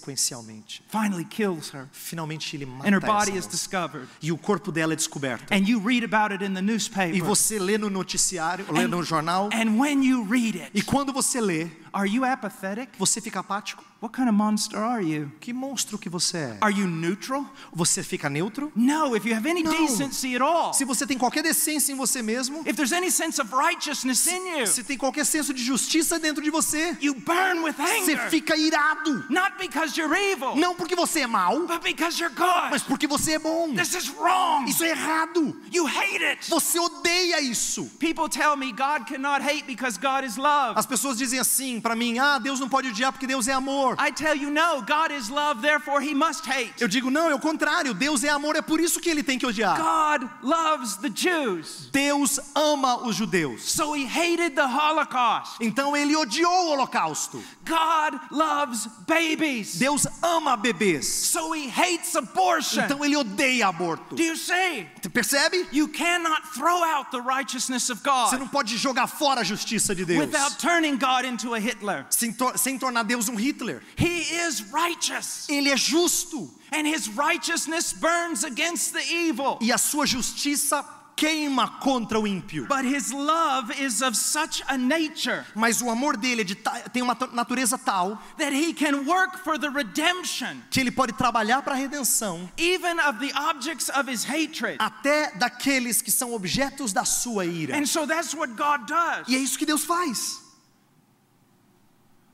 sequencialmente. Finally kills her. Finalmente ele mata And her essa body is moça. discovered. E o corpo dela é descoberto. And you read about it in the newspaper. E você lê no noticiário, lê no jornal. And when you read it, E quando você lê, are you apathetic? você fica apático? What kind of monster are you? Que monstro que você é? Are you neutral? Você fica neutro? No, if you have any No. decency at all. Se você tem qualquer decência em você mesmo, If there's any sense of righteousness in you, se tem qualquer senso de justiça dentro de você, you burn with você anger. fica irado. Not because you're evil, Não porque você é mau, but because you're good. mas porque você é bom. This is wrong. Isso é errado. You hate it. Você odeia isso. People tell me God cannot hate because God is love. As pessoas dizem assim para mim, Deus não pode odiar porque Deus é amor. I tell you no, God is love, therefore he must hate. Eu digo, não, é o contrário. Deus é amor, é por isso que ele tem que odiar. God loves the Jews. Deus ama os judeus. So he hated the Holocaust. Então ele odiou o holocausto. God loves babies. Deus ama bebês. So he hates abortion. Então ele odeia aborto. Do you see? Você percebe? You cannot throw out the righteousness of God Você não pode jogar fora a justiça de Deus without turning God into a Hitler. sem tornar Deus um Hitler. He is righteous, Ele é justo and his righteousness burns against the evil. e a sua justiça queima contra o ímpio. But his love is of such a nature Mas o amor dele tem uma natureza tal that he can work for the redemption que ele pode trabalhar para a redenção even of the objects of his hatred. até daqueles que são objetos da sua ira. And so that's what God does. E é isso que Deus faz.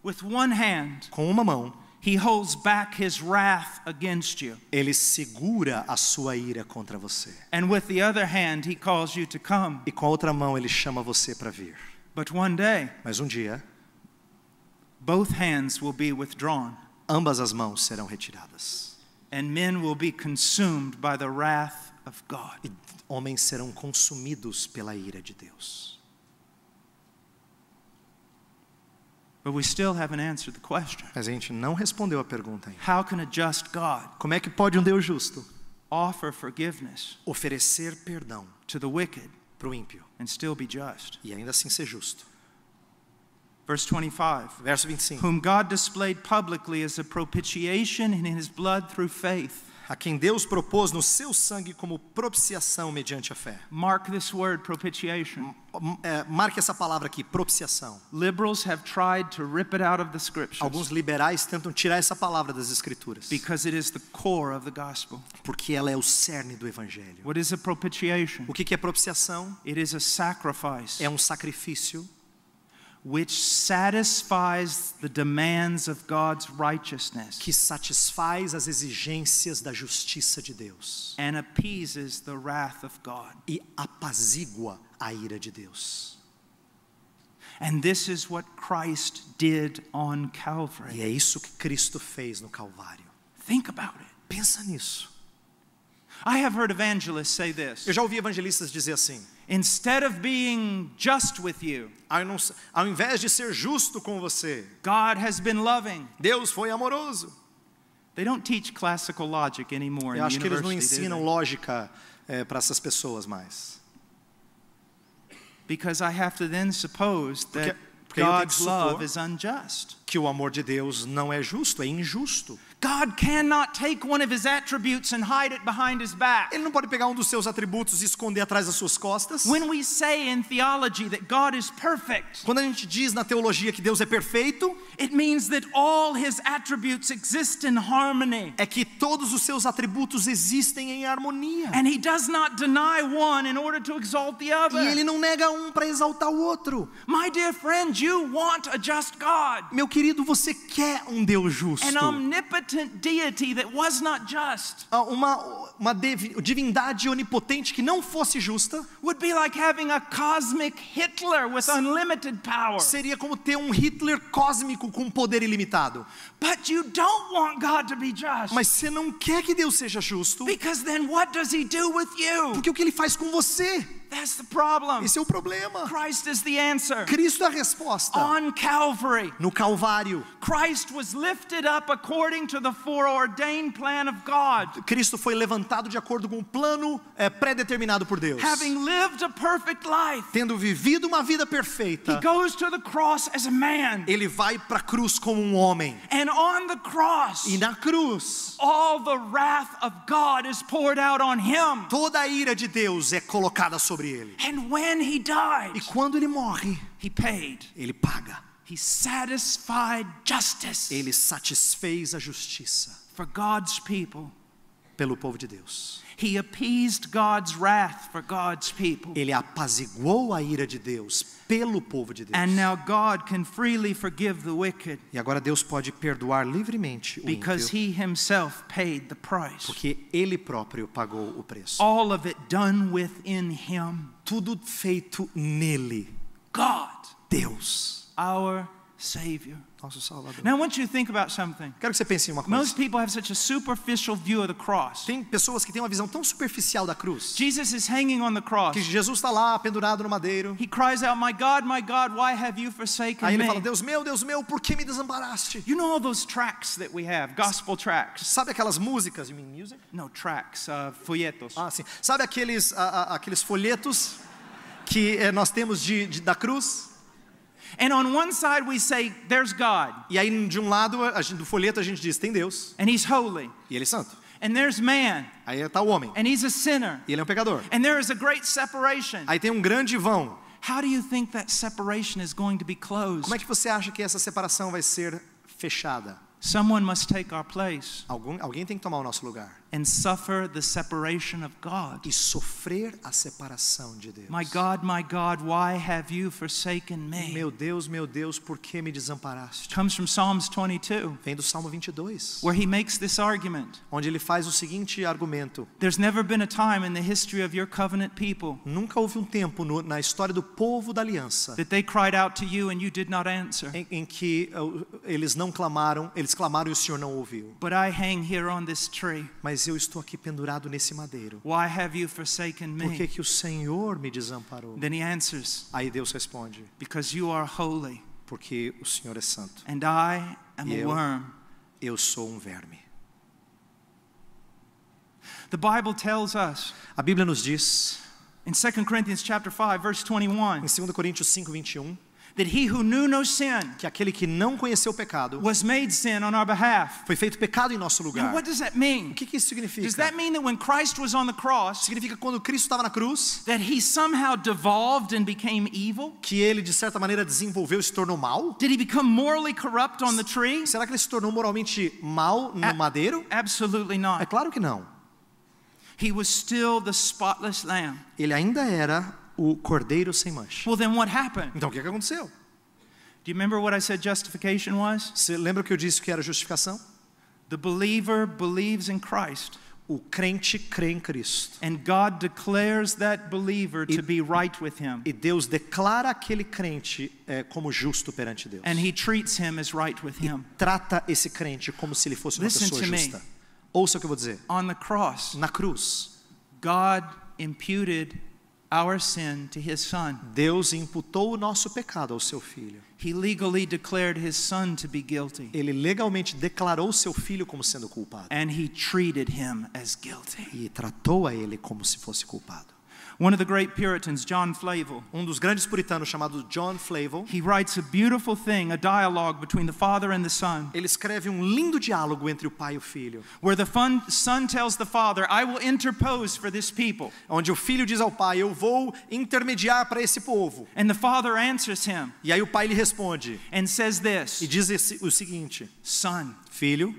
With one hand, Com uma mão, He holds back his wrath against you. Ele segura a sua ira contra você. And with the other hand, he calls you to come. E com a outra mão ele chama você para vir. But one day, Mas um dia, both hands will be withdrawn, ambas as mãos serão retiradas. and men will be consumed by the wrath of God. E homens serão consumidos pela ira de Deus. But we still haven't answered the question. Mas a gente não respondeu a pergunta ainda. How can a just God Como é que pode um Deus justo offer forgiveness oferecer perdão to the wicked para o ímpio and still be just? e ainda assim ser justo? Verse 25. Verso 25. Whom God displayed publicly as a propitiation in his blood through faith. A quem Deus propôs no seu sangue como propiciação mediante a fé. Mark this word, propitiation. Marque essa palavra aqui, propiciação. Liberals have tried to rip it out of the scriptures Alguns liberais tentam tirar essa palavra das escrituras, because it is the core of the gospel. porque ela é o cerne do evangelho. What is a propitiation? O que é propiciação? It is a sacrifice É um sacrifício which satisfies the demands of God's righteousness que satisfaz as exigências da justiça de Deus and appeases the wrath of God. e apazigua a ira de Deus. And this is what Christ did on Calvary. E é isso que Cristo fez no Calvário. Think about it. Pensa nisso. I have heard evangelists say this. Eu já ouvi evangelistas dizer assim: Instead of being just with you, ao invés de ser justo com você, God has been loving. Deus foi amoroso. They don't teach classical logic anymore Eu in acho que eles não university, do ensinam they? lógica para essas pessoas mais. Because I have to then suppose that porque eu tenho que God's supor love is unjust. Que o amor de Deus não é justo, é injusto. God cannot take one of his attributes and hide it behind his back. Ele não pode pegar um dos seus atributos e esconder atrás das suas costas. When we say in theology that God is perfect, Quando a gente diz na teologia que Deus é perfeito, it means that all his attributes exist in harmony. é que todos os seus atributos existem em harmonia. And he does not deny one in order to exalt the other. E ele não nega um para exaltar o outro. My dear friend, you want a just God. Meu querido, você quer um Deus justo. An omnipotent deity that was not just. Uma divindade onipotente que não fosse justa. Would be like having a cosmic Hitler with unlimited power. Seria como ter um Hitler cósmico com poder ilimitado. But you don't want God to be just. Mas você não quer que Deus seja justo. Because then what does he do with you? Porque o que ele faz com você? That's the problem. Esse é o problema. Christ is the answer. Cristo é a resposta. On Calvary, No Calvário, Christ was lifted up according to the foreordained plan of God. Cristo foi levantado de acordo com o plano pré-determinado por Deus. Having lived a perfect life, Tendo vivido uma vida he perfeita, goes to the cross as a man. ele vai para a cruz como um homem. And on the cross, E na cruz, all the wrath of God is poured out on him. toda a ira de Deus é colocada sobre ele. And when he E died, quando ele morre, he paid. ele paga. He satisfied justice Ele satisfez a justiça for God's people. pelo povo de Deus. He appeased God's wrath for God's people. Ele apaziguou a ira de Deus pelo povo de Deus. And now God can freely forgive the wicked E agora Deus pode perdoar livremente o because ímpio, he himself paid the price. porque ele próprio pagou o preço. All of it done within him. Tudo feito nele. God, Deus, our Savior. nosso Salvador. Now I want you to think about something. Quero que você pense em uma coisa. Most people have such a superficial view of the cross. Tem pessoas que têm uma visão tão superficial da cruz. Jesus is hanging on the cross. Que Jesus está lá pendurado no madeiro. He cries out, my God, why have you forsaken Aí ele me? fala, Deus meu, por que me desamparaste? You know all those tracts that we have, gospel tracts? Sabe aquelas músicas? You mean music? No, tracts, folhetos. Ah, sim. Sabe aqueles folhetos que nós temos da cruz? And on one side we say, there's God. E aí de um lado do folheto a gente diz, tem Deus. And he's holy. E ele é santo. And there's man. Aí está o homem. And he's a sinner. E ele é um pecador. And there is a great separation. Aí tem um grande vão. How do you think that separation is going to be closed? Como é que você acha que essa separação vai ser fechada? Someone must take our place. Alguém tem que tomar o nosso lugar. and suffer the separation of God. E sofrer a separação de Deus. My God, why have you forsaken me? Meu Deus, por que me desamparaste? Comes from Psalms 22, Vem do Salmo 22, where he makes this argument. onde ele faz o seguinte argumento: There's never been a time in the history of your covenant people nunca houve um tempo na história do povo da aliança that they cried out to you and you did not answer. em que eles clamaram e o Senhor não ouviu. But I hang here on this tree. Mas eu estou aqui pendurado nesse madeiro. Why have you forsaken Por que me? que o Senhor me desamparou? Then he answers, Aí Deus responde: because you are holy porque o Senhor é santo. and I am E a worm. eu sou um verme. The Bible tells us A Bíblia nos diz, in 2 Corinthians chapter 5 verse 21 em 2 Coríntios 5:21, that he who knew no sin que aquele que não conheceu o pecado was made sin on our behalf. foi feito pecado em nosso Now, lugar. what does that mean? O que isso significa? Does that mean that when Christ was on the cross, Significa que quando Cristo estava na cruz, that he somehow devolved and became evil? que ele de certa maneira desenvolveu e se tornou mal? Did he become morally corrupt on the tree? Será que ele se tornou moralmente mal no madeiro? Absolutely É not. claro que não. He was still the spotless lamb. Ele ainda era o cordeiro sem mancha. Well, then what happened? Então o que aconteceu? Do you remember what I said justification was? Você lembra que eu disse que era justificação? The believer believes in Christ, O crente crê em Cristo. and God declares that believer to be right with him, E Deus declara aquele crente como justo perante Deus. and he treats him as right with him. Trata esse crente como se ele fosse uma Listen pessoa to me. justa. Ouça o que eu vou dizer. On the cross, Na cruz, God imputed our sin to his son. Deus imputou o nosso pecado ao seu filho. He legally declared his son to be guilty, Ele legalmente declarou seu filho como sendo culpado. and he treated him as guilty. E tratou a ele como se fosse culpado. One of the great Puritans, John Flavel, Dos grandes puritanos chamado John Flavel, he writes a beautiful thing, a dialogue between the father and the son, ele escreve lindo diálogo entre o pai e o filho, where the son tells the father, I will interpose for this people. onde o filho diz ao pai: eu vou intermediar para esse povo. And the father answers him E aí o pai lhe responde and says this, e diz o seguinte: son, filho,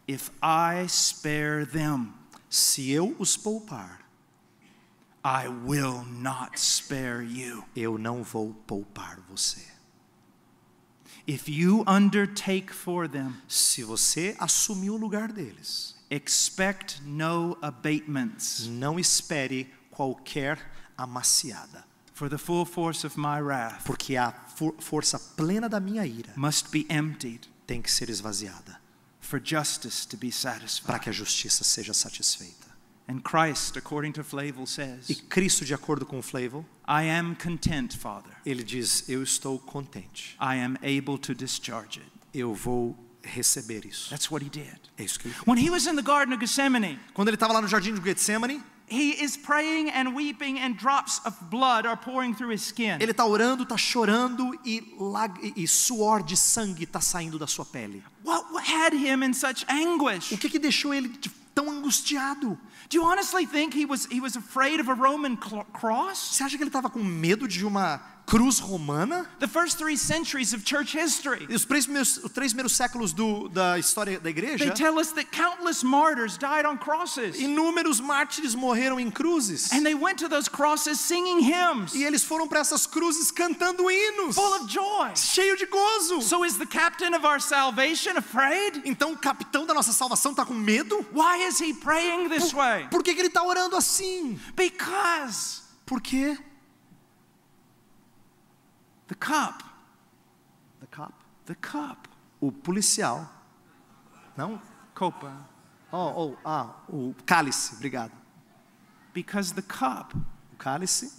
if I spare them, se eu os poupar, I will not spare you. eu não vou poupar você. If you undertake for them, Se você assumir o lugar deles, expect no abatements, não espere qualquer amaciada, for the full force of my wrath porque a força plena da minha ira must be emptied tem que ser esvaziada for justice to be para satisfied. que a justiça seja satisfeita. And Christ, according to Flavel, E says, Cristo, de acordo com Flavel, I am content, Father. ele diz: eu estou contente, I am able to discharge it. eu vou receber isso. That's what he did. É isso que ele fez. When he was in the Garden of Gethsemane, Quando ele estava lá no jardim de Getsemane, he is praying and weeping, and drops of blood are pouring through his skin. ele está orando, está chorando e suor de sangue está saindo da sua pele. What had him in such anguish? O que deixou ele tão angustiado? Do you honestly think he was afraid of a Roman cross? Você acha que ele estava com medo de uma cruz romana? The first 3 centuries of church history, E os 3 primeiros séculos da história da they igreja, tell us that countless martyrs died on crosses. inúmeros mártires morreram em cruzes. And they went to those crosses singing hymns, E eles foram para essas cruzes cantando hinos, full of joy. cheio de gozo. So is the captain of our salvation afraid? Então o capitão da nossa salvação está com medo? Why is he praying this way? Por que ele está orando assim? Because Por quê? the cup, The cup. o O policial. Não? copa, O cálice, obrigado. because the cup O cálice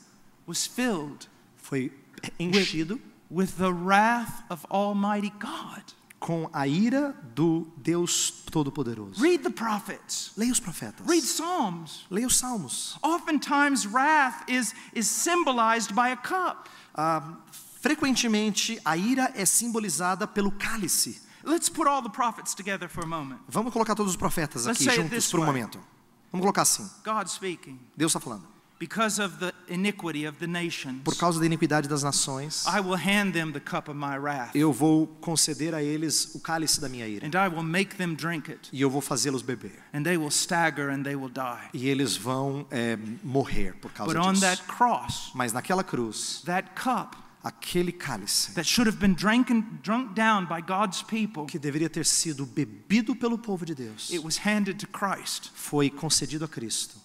was filled foi enchido with the wrath of Almighty God. com a ira do Deus Todo-Poderoso. Read the prophets. Leia os profetas. Read Psalms. Leia os salmos. Oftentimes wrath is symbolized by a cup. Frequentemente a ira é simbolizada pelo cálice. Let's put all the prophets together for a moment. Vamos colocar todos os profetas Let's aqui say it juntos this por um way. momento. Vamos colocar assim. God speaking. Deus está falando. Because of the iniquity of the nations, Por causa da iniquidade das nações, I will hand them the cup of my wrath, eu vou conceder a eles o cálice da minha ira. and I will make them drink it, E eu vou fazê-los beber. and they will stagger and they will die. E eles vão morrer por causa But on disso. that cross, Mas naquela cruz, that cup aquele cálice that should have been drunk down by God's people, que deveria ter sido bebido pelo povo de Deus, it was handed to Christ, foi concedido a Cristo.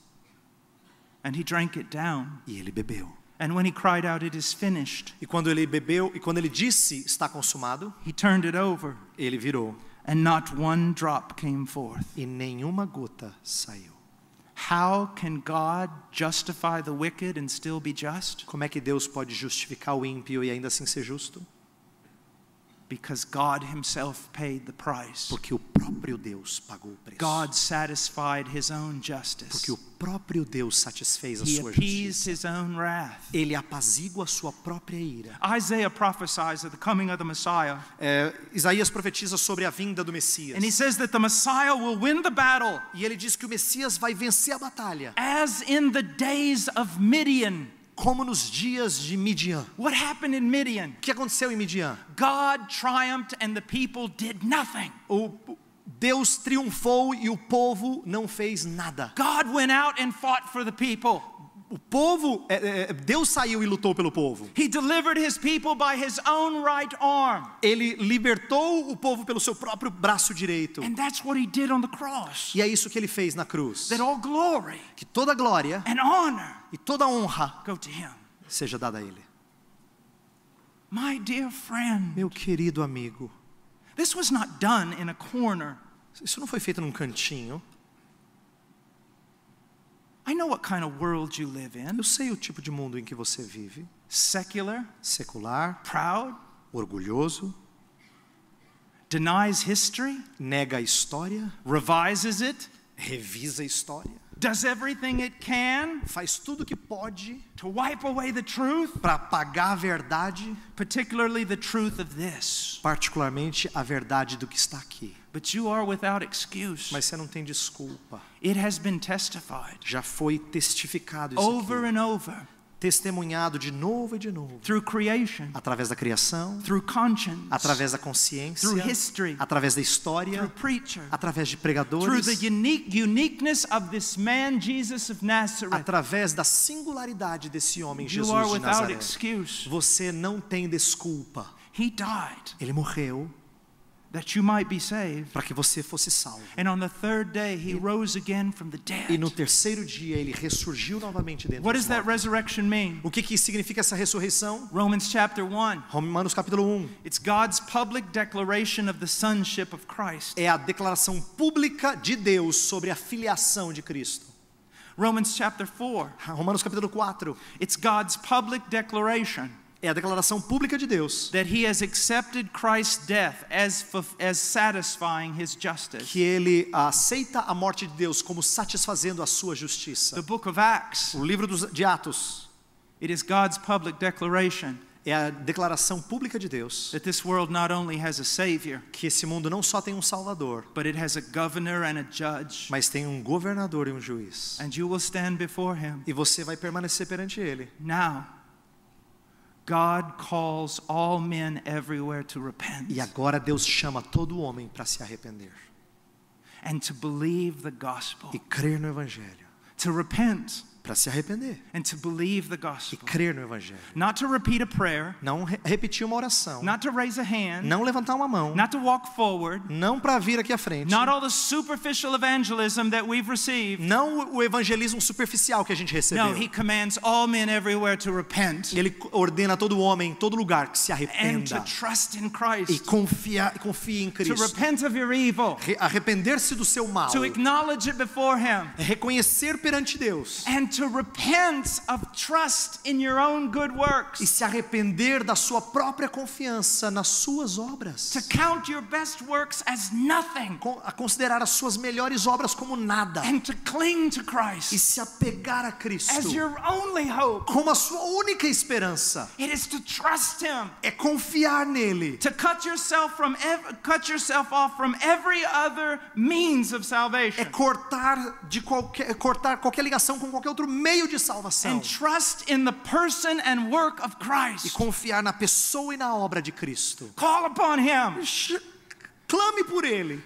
and he drank it down. E ele bebeu. And when he cried out, "It is finished," E quando ele bebeu, e quando ele disse, está consumado, he turned it over, ele virou. and not one drop came forth. E nenhuma gota saiu. How can God justify the wicked and still be just? Como é que Deus pode justificar o ímpio e ainda assim ser justo? Because God himself paid the price. Porque o próprio Deus pagou o preço. God satisfied his own justice. Porque o próprio Deus satisfez a He sua appeased justiça. his own wrath. Ele apazigua a sua própria ira. Isaiah prophesies of the coming of the Messiah, Isaías profetiza sobre a vinda do Messias. and he says that the Messiah will win the battle E ele diz que o Messias vai vencer a batalha, as in the days of Midian. como nos dias de Midian. What happened in Midian? O que aconteceu em Midian? God triumphed and the people did nothing. Deus triunfou e o povo não fez nada. God went out and fought for the people. O povo, Deus saiu e lutou pelo povo. He delivered his people by his own right arm. Ele libertou o povo pelo seu próprio braço direito. And that's what he did on the cross. E é isso que ele fez na cruz. That all glory Que toda glória and honor e toda honra go to him. seja dada a ele. My dear friend, Meu querido amigo, this was not done in a corner. isso não foi feito num cantinho. I know what kind of world you live in. Eu sei o tipo de mundo em que você vive. Secular, Secular, proud, orgulhoso, denies history, nega a história, revises it, revisa a história, does everything it can faz tudo o que pode to wipe away the truth, para apagar a verdade, particularly the truth of this. particularmente a verdade do que está aqui. But you are without excuse. Mas você não tem desculpa. It has been testified Já foi testificado isso over aqui. and over Testemunhado de novo e de novo. through creation, Através da criação, through conscience, através da consciência, through history, através da through história, preacher, através de through pregadores, the uniqueness of this man Jesus of Nazareth. através da singularidade desse homem You Jesus are de without Nazaré. excuse. Você não tem desculpa. He died Ele morreu that you might be saved. para que você fosse salvo. And on the third day he rose again from the E no dead. terceiro dia ele ressurgiu novamente dentro What dos does that mortos. resurrection mean? O que significa essa ressurreição? Romans chapter 1. Romanos capítulo 1. It's God's public declaration of the sonship of Christ. É a declaração pública de Deus sobre a filiação de Cristo. Romans chapter 4. Romanos capítulo 4. It's God's public declaration É a declaração pública de Deus that he has accepted Christ's death as satisfying his justice. que ele aceita a morte de Deus como satisfazendo a sua justiça. The book of Acts, O livro de Atos it is God's public declaration é a declaração pública de Deus that this world not only has a savior, que esse mundo não só tem um salvador, but it has a governor and a judge. mas tem um governador e um juiz. And you will stand before him. E você vai permanecer perante ele. Now, God calls all men everywhere to repent E agora Deus chama todo homem para se arrepender and to believe the gospel. e crer no evangelho. To repent Para se arrepender and to believe the e gospel. crer no evangelho. Not to repeat a prayer, Não repetir uma oração, not to raise a hand, não levantar uma mão, not to walk forward, não para vir aqui à frente, not all the superficial evangelism that we've received. não o evangelismo superficial que a gente recebeu. No, he commands all men everywhere to repent Ele ordena a todo homem, em todo lugar, que se and to arrependa trust in e Christ, confie em to Cristo. repent of your evil, Arrepender-se do seu mal, to acknowledge it before him, reconhecer perante Deus and to repent of trust in your own good e works, se arrepender da sua própria confiança nas suas obras. to count your best works as nothing, A considerar as suas melhores obras como nada and to cling to e Christ se apegar a Cristo as your only hope. como a sua única esperança. It is to trust him, É confiar nele, to cut yourself off from every other means of é salvation. cortar qualquer ligação com qualquer outro outro meio de salvação. And trust in the person and work of E Christ. confiar na pessoa e na obra de Cristo. Call upon Him. Clame por Ele.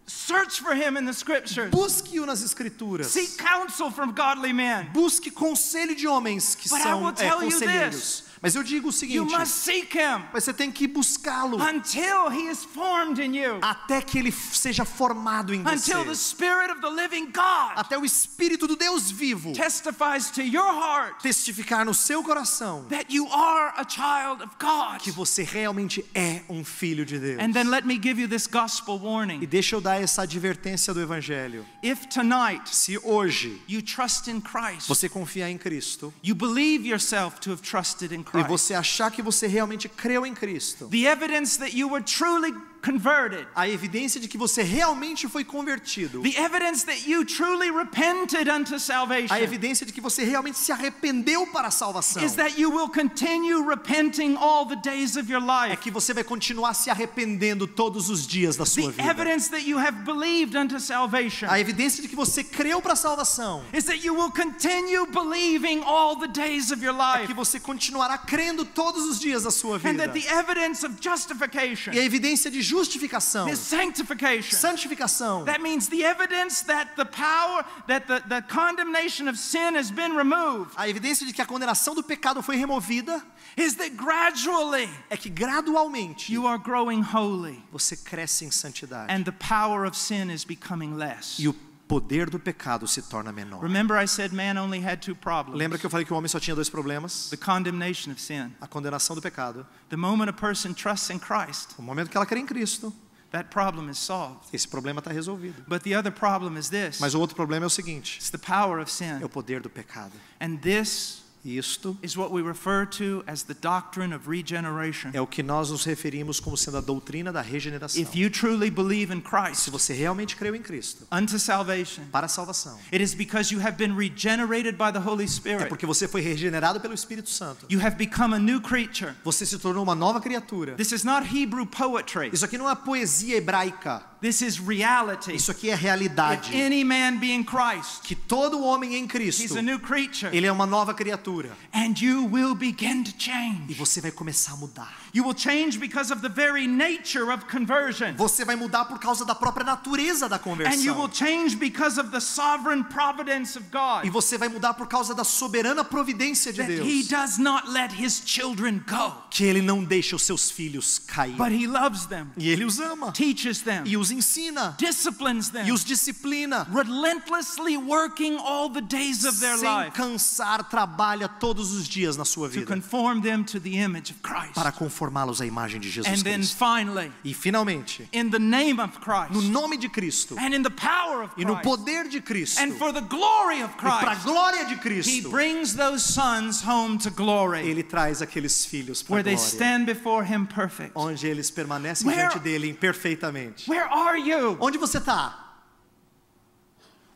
Search for Him in the Scriptures. Busque-o nas Escrituras. Seek counsel from godly men. Busque conselho de homens que But I são will tell you conselheiros. Mas eu digo o You seguinte, must seek Him mas você tem que buscá-lo until He is formed in you. até que ele seja formado em você. Until the Spirit of the living God Até o Espírito do Deus vivo testifies to your heart testificar no seu coração that you are a child of God. que você realmente é um filho de Deus. And then let me give you this gospel E warning. deixa eu dar essa advertência do Evangelho. If tonight Se hoje you trust in Christ, você confiar em Cristo you believe yourself to have trusted in e Christ, você achar que você realmente creu em Cristo, the evidence that you were truly converted, a evidência de que você realmente foi convertido, the evidence that you truly repented unto a salvation, evidência de que você realmente se arrependeu para a salvação, is that you will continue repenting all the days of your é life. que você vai continuar se arrependendo todos os dias da sua The vida. evidence that you have believed unto salvation A evidência de que você creu para a salvação is that you will continue believing all the days of your é life. que você continuará crendo todos os dias da sua And vida. that the evidence of justification E a evidência de justificação, is sanctification. santificação, That means the evidence that the power, that the condemnation of sin has been removed, a evidência de que a condenação do pecado foi removida is that gradually é que gradualmente you are growing holy você cresce em santidade and the power of sin is becoming less. e o poder do pecado se torna menor. Remember I said man only had two problems. Lembra que eu falei que o homem só tinha dois problemas? The condemnation of sin. A condenação do pecado. The moment a person trusts in Christ, No momento que ela crê em Cristo, that problem is solved. esse problema está resolvido. But the other problem is this. Mas o outro problema é o seguinte, It's the power of é sin. o poder do pecado. And this E isto is what we refer to as the doctrine of regeneration. é o que nós nos referimos como sendo a doutrina da regeneração. If you truly believe in Se Christ você realmente creu em Cristo unto salvation, para a salvação, it is because you have been regenerated by the Holy é Spirit. porque você foi regenerado pelo Espírito Santo. You have become a new creature. Você se tornou uma nova criatura. This is not Hebrew poetry. Isso aqui não é poesia hebraica. This is reality. Isso aqui é If realidade. any man be in Christ, Que todo homem em he's Cristo, a new creature. ele é uma nova criatura. And you will begin to E change. você vai começar a mudar. You will change because of the very nature of conversion. Você vai mudar por causa da própria natureza da And you will conversão. change because of the sovereign providence of God. E você vai mudar por causa da soberana providência de That He Deus. does not let His children go, Que Ele não deixa os seus filhos cair. but He loves them, E Ele os ama. teaches them, E os ensina. disciplines E them, os disciplina. relentlessly working all the days of their Sem life cansar, trabalha todos os dias na sua to vida. conform them to the image of Christ. Para conformá-los à imagem de Jesus And then Cristo. finally, E finalmente, in the name of no Christ nome de Cristo and in the power of e no Christ poder de Cristo and for the glory of e para a Christ, glória de He Cristo, brings those sons home to glory, Ele traz aqueles filhos para a where they glória, stand before Him perfect. onde eles permanecem Where- diante dele perfeitamente. Where are you? Onde você está?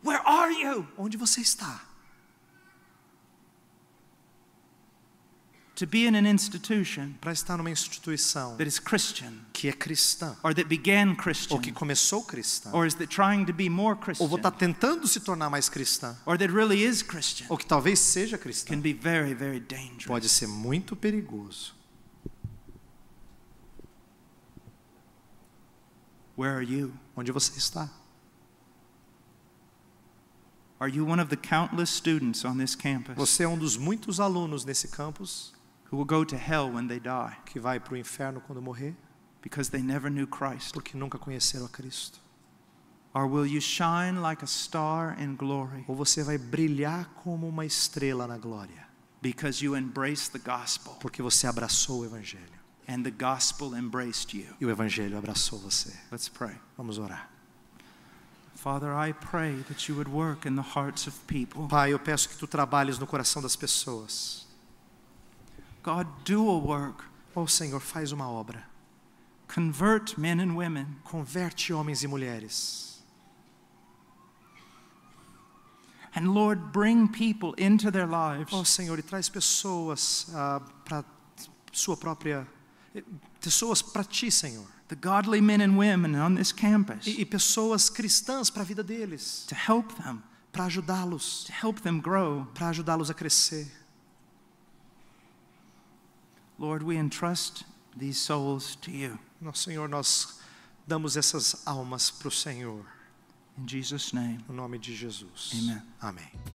Where are you? Onde você está? To be in an institution Para estar numa instituição that is Christian, que é cristã, or that began ou Christian, que começou cristã, or is that trying to be more ou Christian, está tentando se tornar mais cristã, or that really is Christian, ou que talvez seja cristã, can be very, very dangerous. pode ser muito perigoso. Where are you? Onde você está? Are you one of the countless students on this campus Você é um dos muitos alunos nesse campus who will go to hell when they die que vai para o inferno quando morrer, because they never knew Christ? porque nunca conheceram a Cristo? Or will you shine like a star in glory Ou você vai brilhar como uma estrela na glória, because you embraced the gospel porque você abraçou o Evangelho and the gospel embraced you? e o Evangelho abraçou você? Let's pray. Vamos orar. Father, I pray that you would work in the hearts of people. Pai, eu peço que tu trabalhes no coração das pessoas. God, do a work. Oh Senhor, faz uma obra. Convert men and women. Converte homens e mulheres. And Lord, bring people into their lives Oh Senhor, e traz pessoas para sua própria... Pessoas para ti, Senhor. the godly men and women on this campus E pessoas cristãs para a vida deles. to help them para ajudá-los, to help them grow. para ajudá-los a crescer. Lord, we entrust these souls to you. Nosso Senhor, nós damos essas almas para o Senhor. In Jesus' name, No nome de Jesus. amen. Amém.